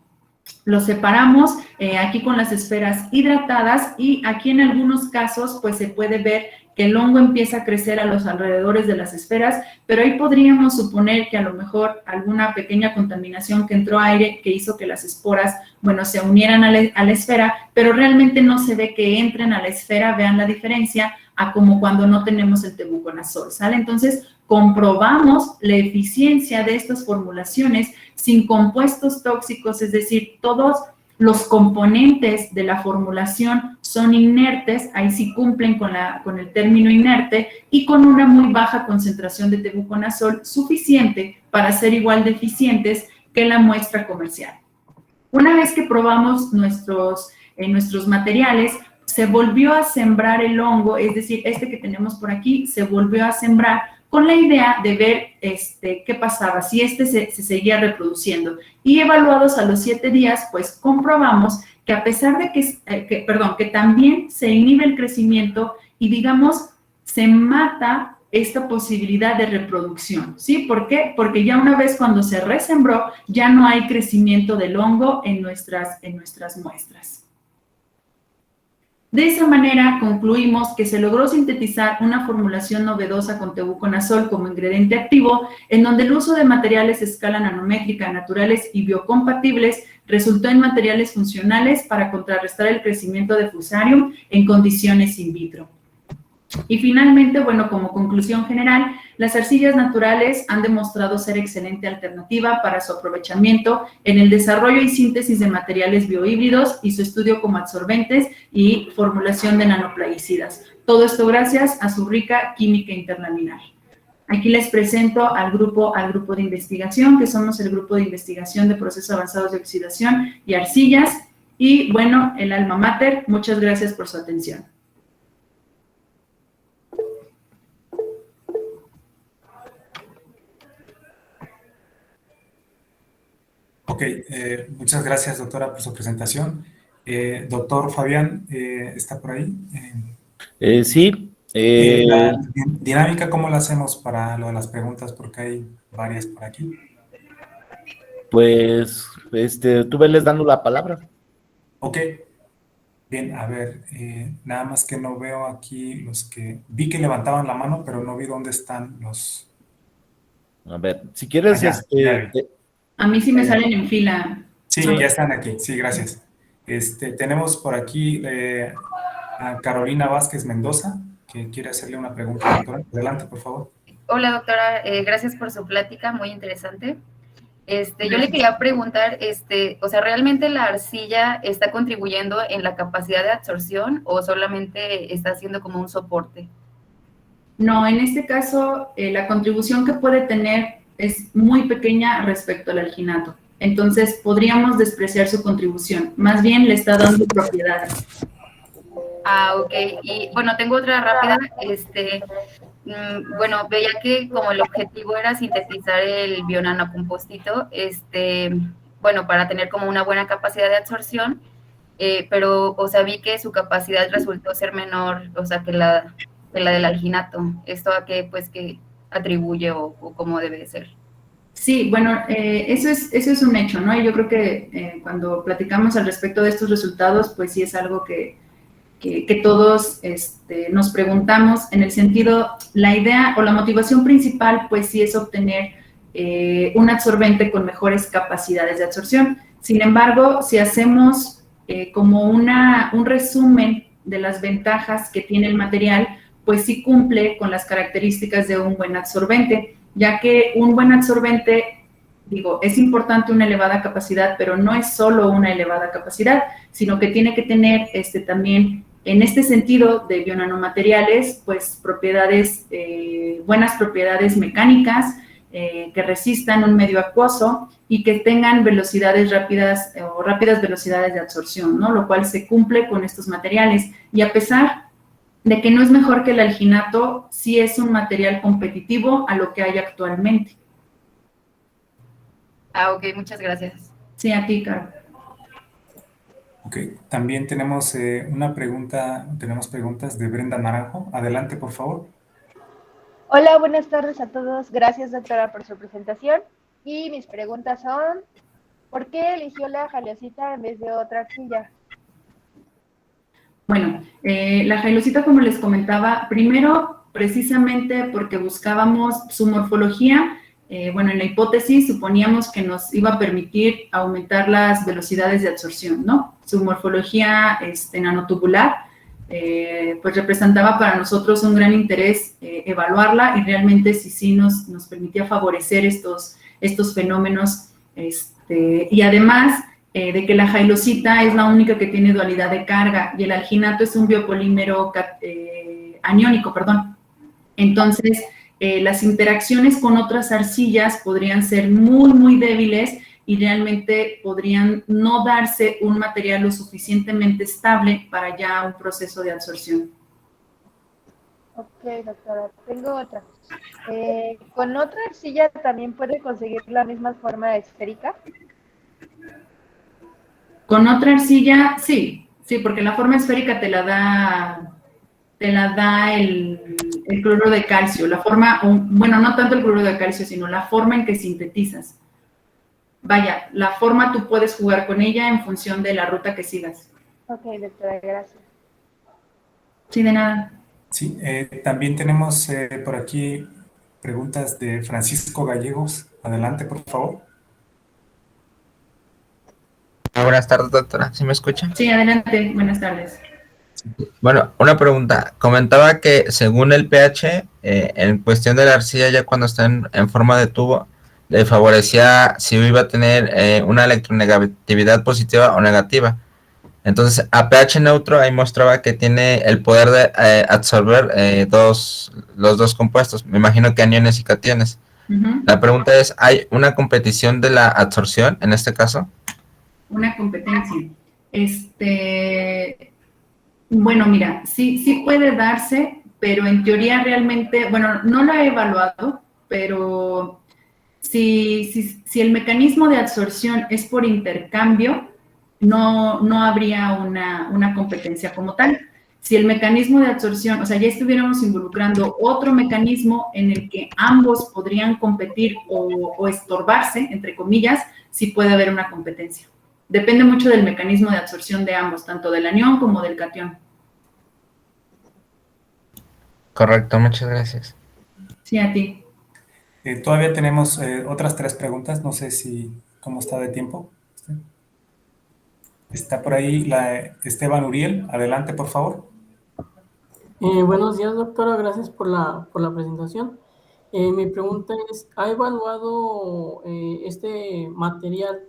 Lo separamos aquí con las esferas hidratadas y aquí en algunos casos pues se puede ver que el hongo empieza a crecer a los alrededores de las esferas, pero ahí podríamos suponer que a lo mejor alguna pequeña contaminación que entró aire que hizo que las esporas, bueno, se unieran a la esfera, pero realmente no se ve que entren a la esfera, vean la diferencia, a como cuando no tenemos el tebuconazol, ¿sale? Entonces, comprobamos la eficiencia de estas formulaciones sin compuestos tóxicos, es decir, todos los componentes de la formulación son inertes, ahí sí cumplen con el término inerte, y con una muy baja concentración de tebuconazol suficiente para ser igual de eficientes que la muestra comercial. Una vez que probamos nuestros materiales, se volvió a sembrar el hongo, es decir, este que tenemos por aquí se volvió a sembrar con la idea de ver qué pasaba, si se seguía reproduciendo. Y evaluados a los 7 días, pues comprobamos que a pesar de que también se inhibe el crecimiento y, digamos, se mata esta posibilidad de reproducción, ¿sí? ¿Por qué? Porque ya una vez cuando se resembró, ya no hay crecimiento del hongo en nuestras muestras. De esa manera concluimos que se logró sintetizar una formulación novedosa con tebuconazol como ingrediente activo, en donde el uso de materiales a escala nanométrica naturales y biocompatibles resultó en materiales funcionales para contrarrestar el crecimiento de Fusarium en condiciones in vitro. Y finalmente, bueno, como conclusión general, las arcillas naturales han demostrado ser excelente alternativa para su aprovechamiento en el desarrollo y síntesis de materiales biohíbridos y su estudio como absorbentes y formulación de nanoplaguicidas. Todo esto gracias a su rica química interlaminar. Aquí les presento al grupo de investigación, que somos el grupo de investigación de procesos avanzados de oxidación y arcillas. Y bueno, el alma mater, muchas gracias por su atención. Ok, muchas gracias, doctora, por su presentación. Doctor Fabián, ¿está por ahí? Sí. La dinámica, ¿cómo la hacemos para lo de las preguntas? Porque hay varias por aquí. Pues, tú veles dando la palabra. Ok. Bien, a ver, nada más que no veo aquí los que... Vi que levantaban la mano, pero no vi dónde están los... A ver, si quieres, ya vi. A mí sí me salen en fila. Sí, ya están aquí. Sí, gracias. Tenemos por aquí a Carolina Vázquez Mendoza, que quiere hacerle una pregunta, doctora. Adelante, por favor. Hola, doctora. Gracias por su plática, muy interesante. Yo le quería preguntar, o sea, ¿realmente la arcilla está contribuyendo en la capacidad de absorción o solamente está haciendo como un soporte? No, en este caso, la contribución que puede tener es muy pequeña respecto al alginato. Entonces, podríamos despreciar su contribución. Más bien, le está dando propiedades. Ah, ok. Y, bueno, tengo otra rápida. Bueno, veía que como el objetivo era sintetizar el bionanocompostito, bueno, para tener como una buena capacidad de absorción, pero, o sea, vi que su capacidad resultó ser menor, o sea, que la del alginato. ¿Esto a qué, pues, que atribuye o cómo debe ser? Sí, bueno, eso es un hecho, ¿no? Y yo creo que cuando platicamos al respecto de estos resultados, pues sí es algo que todos nos preguntamos en el sentido, la idea o la motivación principal, pues sí es obtener un absorbente con mejores capacidades de absorción. Sin embargo, si hacemos como un resumen de las ventajas que tiene el material, pues sí cumple con las características de un buen absorbente, ya que un buen absorbente, digo, es importante una elevada capacidad, pero no es solo una elevada capacidad, sino que tiene que tener también, en este sentido de bionanomateriales, pues propiedades, buenas propiedades mecánicas, que resistan un medio acuoso y que tengan velocidades rápidas o rápidas velocidades de absorción, ¿no? Lo cual se cumple con estos materiales. Y a pesar de que no es mejor que el alginato, sí es un material competitivo a lo que hay actualmente. Ah, ok, muchas gracias. Sí, a ti, Caro. Ok, también tenemos una pregunta, tenemos preguntas de Brenda Naranjo. Adelante, por favor. Hola, buenas tardes a todos. Gracias, doctora, por su presentación. Y mis preguntas son, ¿por qué eligió la jaleosita en vez de otra arcilla? Bueno, la jailosita, como les comentaba, primero precisamente porque buscábamos su morfología. Bueno, en la hipótesis suponíamos que nos iba a permitir aumentar las velocidades de absorción, ¿no? Su morfología nanotubular, pues representaba para nosotros un gran interés evaluarla y realmente sí nos permitía favorecer estos fenómenos, y además de que la jailosita es la única que tiene dualidad de carga y el alginato es un biopolímero aniónico, perdón. Entonces, las interacciones con otras arcillas podrían ser muy, muy débiles y realmente podrían no darse un material lo suficientemente estable para ya un proceso de absorción. Ok, doctora, tengo otra. ¿Con otra arcilla también puede conseguir la misma forma esférica? Con otra arcilla, sí, porque la forma esférica te la da el cloruro de calcio, la forma, bueno, no tanto el cloruro de calcio, sino la forma en que sintetizas. Vaya, la forma tú puedes jugar con ella en función de la ruta que sigas. Ok, doctora, gracias. Sí, de nada. Sí, también tenemos por aquí preguntas de Francisco Gallegos. Adelante, por favor. Buenas tardes, doctora. ¿Sí me escucha? Sí, adelante. Buenas tardes. Bueno, una pregunta. Comentaba que según el pH, en cuestión de la arcilla, ya cuando está en forma de tubo, le favorecía si iba a tener una electronegatividad positiva o negativa. Entonces, a pH neutro, ahí mostraba que tiene el poder de absorber los dos compuestos. Me imagino que aniones y cationes. La pregunta es, ¿hay una competición de la absorción en este caso? Una competencia. Bueno, mira, sí puede darse, pero en teoría realmente, bueno, no la he evaluado, pero si el mecanismo de absorción es por intercambio, no habría una competencia como tal. Si el mecanismo de absorción, o sea, ya estuviéramos involucrando otro mecanismo en el que ambos podrían competir o estorbarse, entre comillas, sí puede haber una competencia. Depende mucho del mecanismo de absorción de ambos, tanto del anión como del catión. Correcto, muchas gracias. Sí, a ti. Todavía tenemos otras 3 preguntas. No sé cómo está de tiempo. Está por ahí Esteban Uriel. Adelante, por favor. Buenos días, doctora. Gracias por la presentación. Mi pregunta es, ¿ha evaluado este material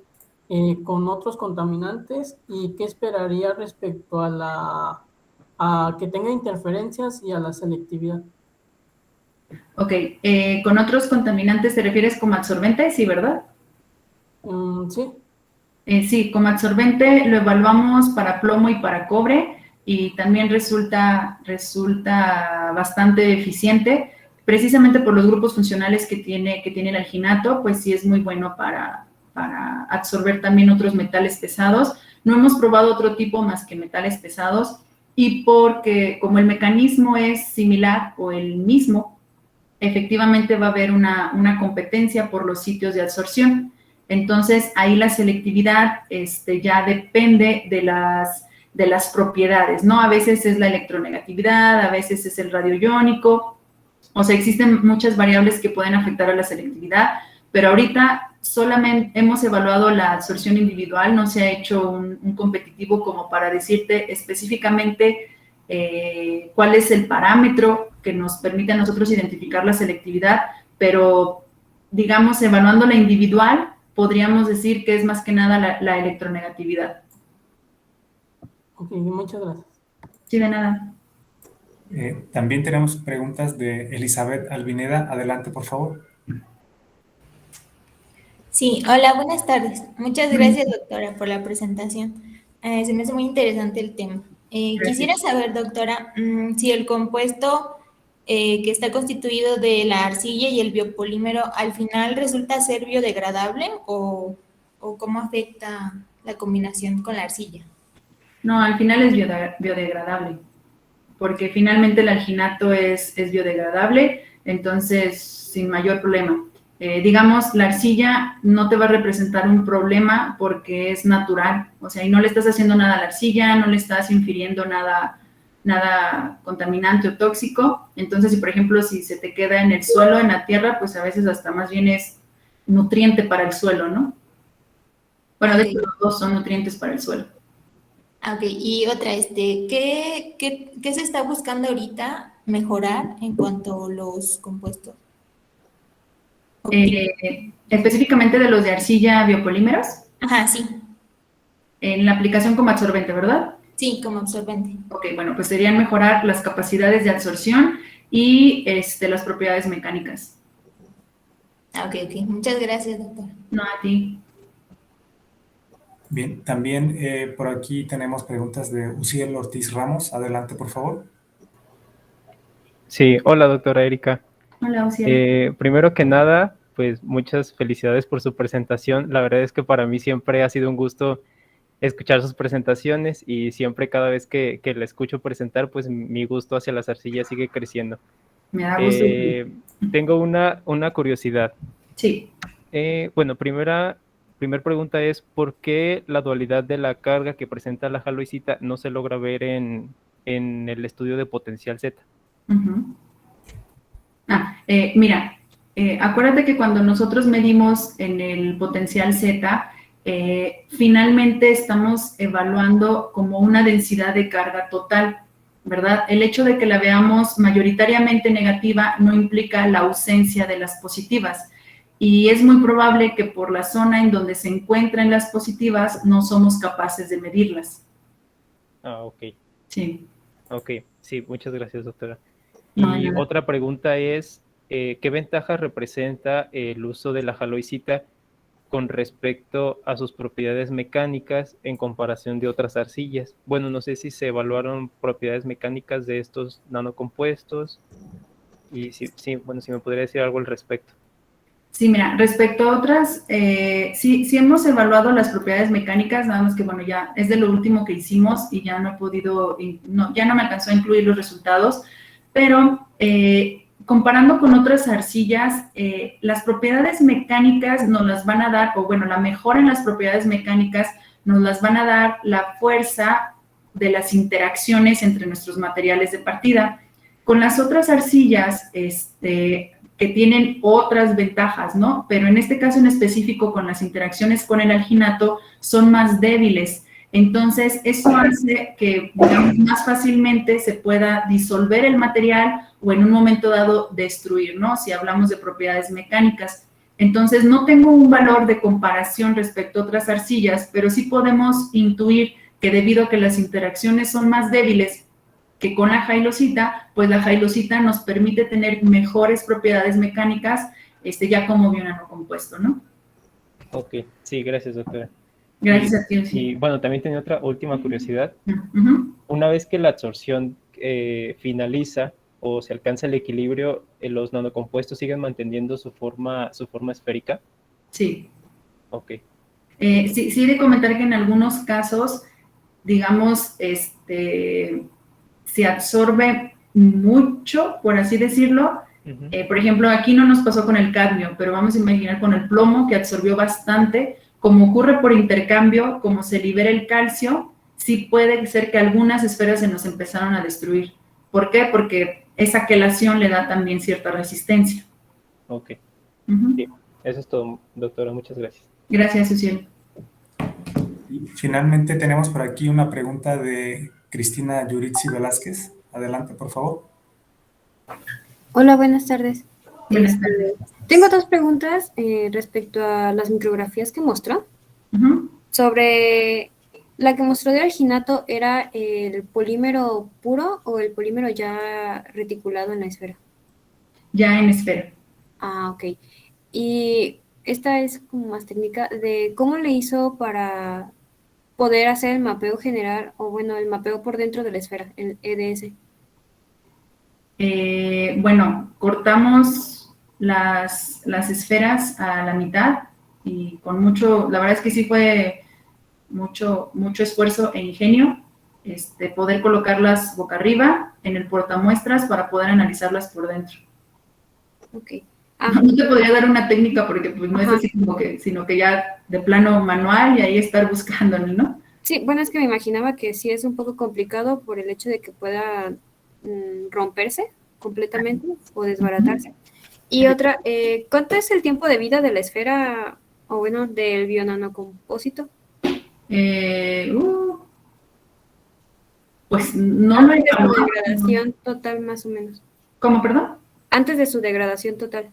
con otros contaminantes y qué esperaría respecto a que tenga interferencias y a la selectividad? Ok, ¿con otros contaminantes te refieres como absorbente? Sí, ¿verdad? Sí. Sí, como absorbente lo evaluamos para plomo y para cobre y también resulta bastante eficiente, precisamente por los grupos funcionales que tiene el alginato, pues sí es muy bueno para absorber también otros metales pesados. No hemos probado otro tipo más que metales pesados y porque como el mecanismo es similar o el mismo, efectivamente va a haber una competencia por los sitios de absorción. Entonces, ahí la selectividad ya depende de las propiedades, ¿no? A veces es la electronegatividad, a veces es el radio iónico, o sea, existen muchas variables que pueden afectar a la selectividad, pero ahorita solamente hemos evaluado la absorción individual, no se ha hecho un competitivo como para decirte específicamente cuál es el parámetro que nos permite a nosotros identificar la selectividad, pero digamos, evaluando la individual, podríamos decir que es más que nada la electronegatividad. Ok, muchas gracias. Sí, de nada. También tenemos preguntas de Elizabeth Albineda. Adelante, por favor. Sí, hola, buenas tardes. Muchas gracias, doctora, por la presentación. Se me hace muy interesante el tema. Quisiera saber, doctora, si el compuesto que está constituido de la arcilla y el biopolímero al final resulta ser biodegradable o cómo afecta la combinación con la arcilla. No, al final es biodegradable, porque finalmente el alginato es biodegradable, entonces sin mayor problema. Digamos, la arcilla no te va a representar un problema porque es natural, o sea, y no le estás haciendo nada a la arcilla, no le estás infiriendo nada contaminante o tóxico. Entonces, si por ejemplo, si se te queda en el suelo, en la tierra, pues a veces hasta más bien es nutriente para el suelo, ¿no? Bueno, de hecho, los dos son nutrientes para el suelo. Ok, y otra, ¿qué se está buscando ahorita mejorar en cuanto a los compuestos? Específicamente de los de arcilla biopolímeros. Ajá, sí. En la aplicación como absorbente, ¿verdad? Sí, como absorbente. Ok, bueno, pues serían mejorar las capacidades de absorción y las propiedades mecánicas. Ok. Muchas gracias, doctor. No, a ti. Bien, también por aquí tenemos preguntas de Uciel Ortiz Ramos. Adelante, por favor. Sí, hola, doctora Erika. Hola, Uciel. Primero que nada, pues muchas felicidades por su presentación. La verdad es que para mí siempre ha sido un gusto escuchar sus presentaciones y siempre cada vez que la escucho presentar, pues mi gusto hacia las arcillas sigue creciendo. Me da gusto. Tengo una curiosidad. Sí. Bueno, primer pregunta es, ¿por qué la dualidad de la carga que presenta la jaloicita no se logra ver en el estudio de potencial Z? Uh-huh. Mira, acuérdate que cuando nosotros medimos en el potencial Z, finalmente estamos evaluando como una densidad de carga total, ¿verdad? El hecho de que la veamos mayoritariamente negativa no implica la ausencia de las positivas. Y es muy probable que por la zona en donde se encuentran las positivas no somos capaces de medirlas. Ah, ok. Sí. Ok, sí, muchas gracias, doctora. No, y nada. Otra pregunta es, ¿qué ventajas representa el uso de la jaloicita con respecto a sus propiedades mecánicas en comparación de otras arcillas? Bueno, no sé si se evaluaron propiedades mecánicas de estos nanocompuestos y si me podría decir algo al respecto. Sí, mira, respecto a otras, sí hemos evaluado las propiedades mecánicas, nada más que, bueno, ya es de lo último que hicimos y ya no he podido, ya no me alcanzó a incluir los resultados, pero comparando con otras arcillas, las propiedades mecánicas nos las van a dar, o bueno, la mejora en las propiedades mecánicas nos las van a dar la fuerza de las interacciones entre nuestros materiales de partida. Con las otras arcillas, que tienen otras ventajas, ¿no? Pero en este caso en específico, con las interacciones con el alginato, son más débiles. Entonces, eso hace que, digamos, más fácilmente se pueda disolver el material o en un momento dado destruir, ¿no? Si hablamos de propiedades mecánicas. Entonces, no tengo un valor de comparación respecto a otras arcillas, pero sí podemos intuir que debido a que las interacciones son más débiles que con la jailosita, pues la jailosita nos permite tener mejores propiedades mecánicas, ya como bionanocompuesto, ¿no? Ok, sí, gracias, doctora. Gracias a ti. Sí. Y bueno, también tenía otra última curiosidad. Uh-huh. Una vez que la absorción finaliza o se alcanza el equilibrio, ¿los nanocompuestos siguen manteniendo su forma esférica? Sí. Ok. Sí, de comentar que en algunos casos, digamos, se absorbe mucho, por así decirlo. Uh-huh. Por ejemplo, aquí no nos pasó con el cadmio, pero vamos a imaginar con el plomo, que absorbió bastante. Como ocurre por intercambio, como se libera el calcio, sí puede ser que algunas esferas se nos empezaron a destruir. ¿Por qué? Porque esa quelación le da también cierta resistencia. Ok. Uh-huh. Sí. Eso es todo, doctora. Muchas gracias. Gracias, Suciel. Y finalmente tenemos por aquí una pregunta de Cristina Yuritsi Velázquez. Adelante, por favor. Hola, buenas tardes. Buenas tardes. Tengo dos preguntas respecto a las micrografías que mostró. Ujú. Sobre la que mostró de alginato, ¿era el polímero puro o el polímero ya reticulado en la esfera? Ya en esfera. Ah, ok. Y esta es como más técnica de cómo le hizo para poder hacer el mapeo general, o bueno, el mapeo por dentro de la esfera, el EDS. Bueno, cortamos las esferas a la mitad y con mucho, la verdad es que sí fue mucho esfuerzo e ingenio, poder colocarlas boca arriba en el portamuestras para poder analizarlas por dentro. Ok. No te podría dar una técnica porque pues no es Ajá. así como que, sino que ya de plano manual y ahí estar buscándolo, ¿no? Sí, bueno, es que me imaginaba que sí es un poco complicado por el hecho de que pueda romperse completamente o desbaratarse. Y otra, ¿cuánto es el tiempo de vida de la esfera, o bueno, del bionanocompósito? Pues no lo he Antes de su evaluado. degradación total, más o menos. ¿Cómo, perdón? Antes de su degradación total.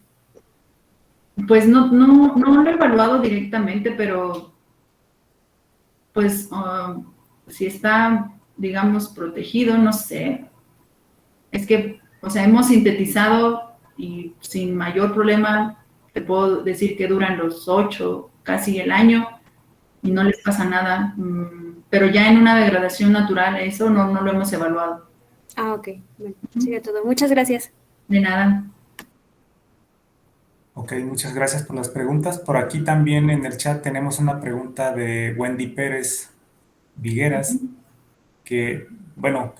Pues no lo he evaluado directamente, pero pues si está, digamos, protegido, no sé. Es que, o sea, hemos sintetizado y sin mayor problema te puedo decir que duran los 8, casi el año y no les pasa nada. Pero ya en una degradación natural, eso no lo hemos evaluado. Ah, ok. Bueno, sería todo. Muchas gracias. De nada. Ok, muchas gracias por las preguntas. Por aquí también en el chat tenemos una pregunta de Wendy Pérez Vigueras, que, bueno,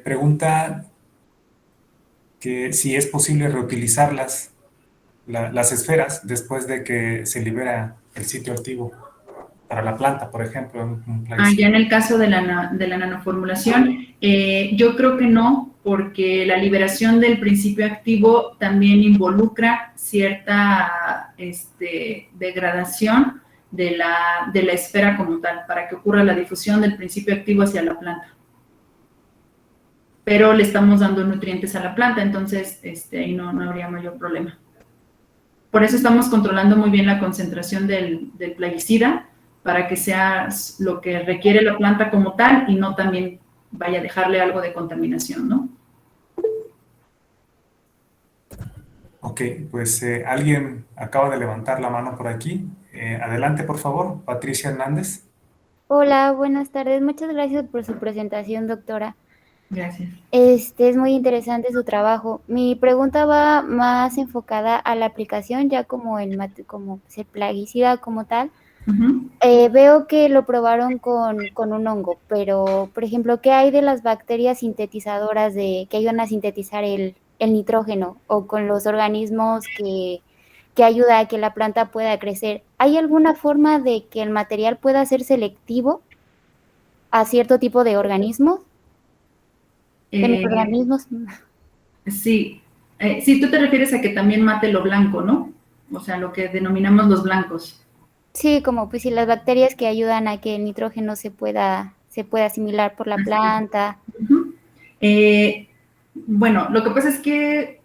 pregunta que si es posible reutilizarlas, las esferas, después de que se libera el sitio activo para la planta, por ejemplo. Ya en el caso de la nanoformulación, yo creo que no, porque la liberación del principio activo también involucra cierta degradación de la esfera como tal, para que ocurra la difusión del principio activo hacia la planta. Pero le estamos dando nutrientes a la planta, entonces ahí no habría mayor problema. Por eso estamos controlando muy bien la concentración del plaguicida, para que sea lo que requiere la planta como tal y no también vaya a dejarle algo de contaminación, ¿no? Ok, pues alguien acaba de levantar la mano por aquí. Adelante, por favor, Patricia Hernández. Hola, buenas tardes. Muchas gracias por su presentación, doctora. Gracias. Es muy interesante su trabajo. Mi pregunta va más enfocada a la aplicación, ya como el plaguicida como tal. Uh-huh. Veo que lo probaron con un hongo, pero, por ejemplo, ¿qué hay de las bacterias sintetizadoras que ayudan a sintetizar el nitrógeno o con los organismos que ayuda a que la planta pueda crecer? ¿Hay alguna forma de que el material pueda ser selectivo a cierto tipo de organismos? ¿De microorganismos? Sí. Sí, tú te refieres a que también mate lo blanco, ¿no? O sea, lo que denominamos los blancos. Sí, como pues si las bacterias que ayudan a que el nitrógeno se pueda asimilar por la planta. Uh-huh. Bueno, lo que pasa es que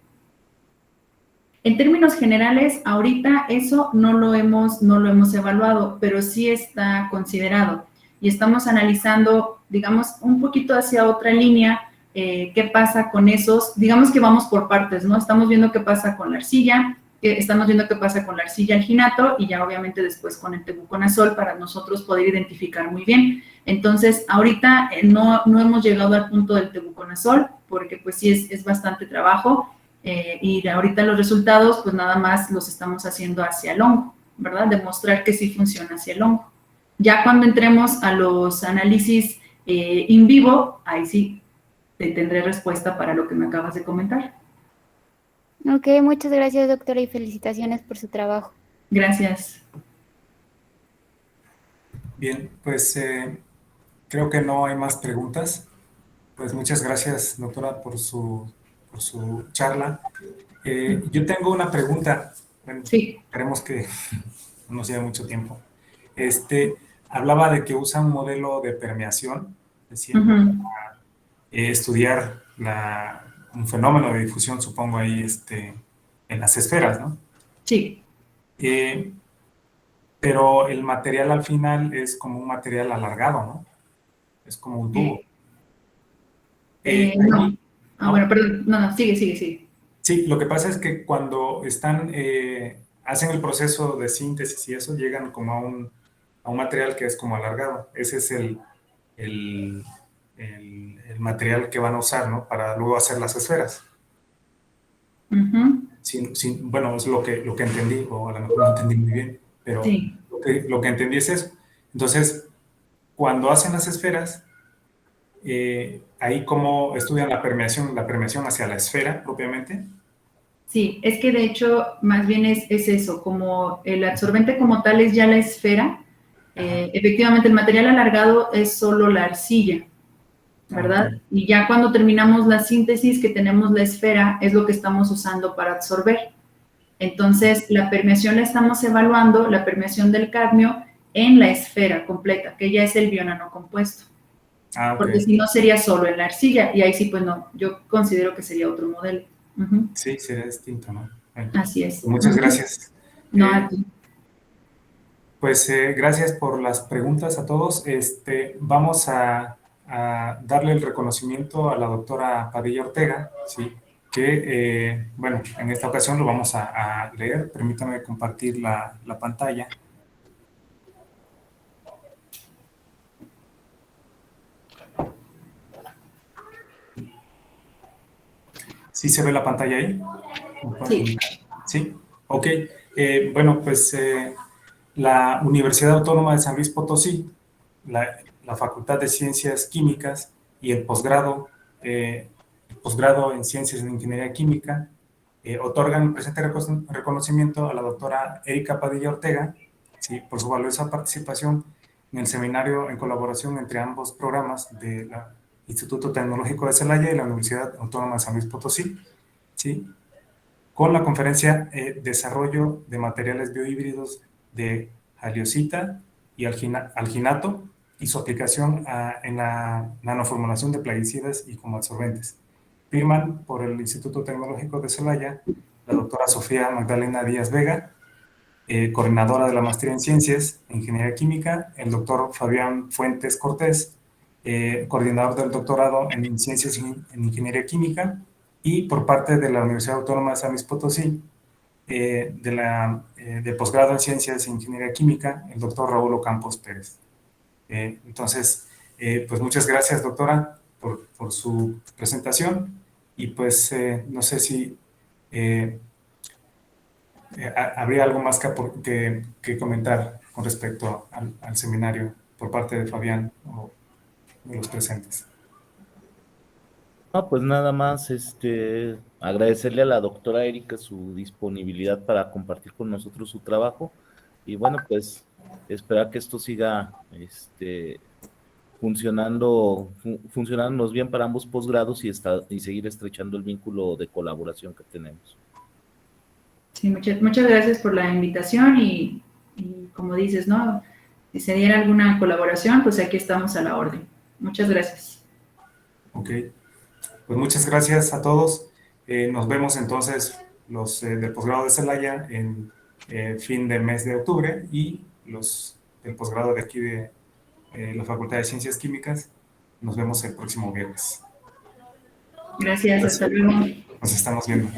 en términos generales, ahorita eso no lo hemos evaluado, pero sí está considerado. Y estamos analizando, digamos, un poquito hacia otra línea, qué pasa con esos, digamos que vamos por partes, ¿no? Estamos viendo qué pasa con la arcilla, estamos viendo qué pasa con la arcilla alginato y ya obviamente después con el tebuconazol para nosotros poder identificar muy bien. Entonces, ahorita no hemos llegado al punto del tebuconazol porque pues sí es bastante trabajo y ahorita los resultados pues nada más los estamos haciendo hacia el hongo, ¿verdad? Demostrar que sí funciona hacia el hongo. Ya cuando entremos a los análisis in vivo, ahí sí te tendré respuesta para lo que me acabas de comentar. Ok, muchas gracias, doctora, y felicitaciones por su trabajo. Gracias. Bien, pues creo que no hay más preguntas. Pues muchas gracias, doctora, por su charla. Yo tengo una pregunta. Bueno, Sí. esperemos que no nos lleve mucho tiempo. Hablaba de que usa un modelo de permeación, decía, para estudiar un fenómeno de difusión, supongo ahí, en las esferas, ¿no? Sí. Pero el material al final es como un material alargado, ¿no? Es como un tubo. No. Bueno, perdón. No, sigue. Sí, lo que pasa es que cuando hacen el proceso de síntesis y eso, llegan como a un material que es como alargado. Ese es el material que van a usar, ¿no? Para luego hacer las esferas. Bueno, es lo que entendí, o a lo mejor no entendí muy bien, pero sí. lo que entendí es eso. Entonces, cuando hacen las esferas, ahí cómo estudian la permeación hacia la esfera propiamente. Sí, es que de hecho más bien es eso, como el absorbente como tal es ya la esfera, efectivamente el material alargado es solo la arcilla, ¿verdad? Okay. Y ya cuando terminamos la síntesis que tenemos la esfera es lo que estamos usando para absorber. Entonces la permeación la estamos evaluando, la permeación del cadmio en la esfera completa, que ya es el bionano compuesto. Okay. Porque si no sería solo en la arcilla, y ahí sí, pues no, yo considero que sería otro modelo. Sí, sería distinto, ¿no? Bueno, así es. Muchas gracias. No, a ti. Pues gracias por las preguntas a todos. Vamos a darle el reconocimiento a la doctora Padilla Ortega, ¿sí? Que, bueno, en esta ocasión lo vamos a leer. Permítame compartir la pantalla. ¿Sí se ve la pantalla ahí? Sí. ¿Sí? Ok. Bueno, pues la Universidad Autónoma de San Luis Potosí, la Facultad de Ciencias Químicas y el posgrado en Ciencias de Ingeniería Química otorgan el presente reconocimiento a la doctora Erika Padilla Ortega, ¿sí? Por su valiosa participación en el seminario en colaboración entre ambos programas de la Instituto Tecnológico de Celaya y la Universidad Autónoma de San Luis Potosí, ¿sí? Con la conferencia Desarrollo de Materiales Biohíbridos de Haliosita y Alginato y su aplicación en la nanoformulación de plaguicidas y como absorbentes. Firman por el Instituto Tecnológico de Celaya la doctora Sofía Magdalena Díaz Vega, coordinadora de la Maestría en Ciencias e Ingeniería Química, el doctor Fabián Fuentes Cortés, coordinador del doctorado en Ciencias en Ingeniería Química, y por parte de la Universidad Autónoma de San Luis Potosí, de posgrado en Ciencias e Ingeniería Química, el doctor Raúl Ocampos Pérez. Entonces, pues muchas gracias, doctora, por su presentación, y pues no sé si habría algo más que comentar con respecto al seminario por parte de Fabián o de los presentes. No, pues nada más agradecerle a la doctora Erika su disponibilidad para compartir con nosotros su trabajo, y bueno, pues esperar que esto siga funcionándonos bien para ambos posgrados y seguir estrechando el vínculo de colaboración que tenemos. Sí, muchas gracias por la invitación y como dices, ¿no? Si se diera alguna colaboración, pues aquí estamos a la orden. Muchas gracias. Ok. Pues muchas gracias a todos. Nos vemos entonces los del posgrado de Celaya en fin de mes de octubre, y los del posgrado de aquí de la Facultad de Ciencias Químicas nos vemos el próximo viernes. Gracias, hasta luego. Nos estamos viendo.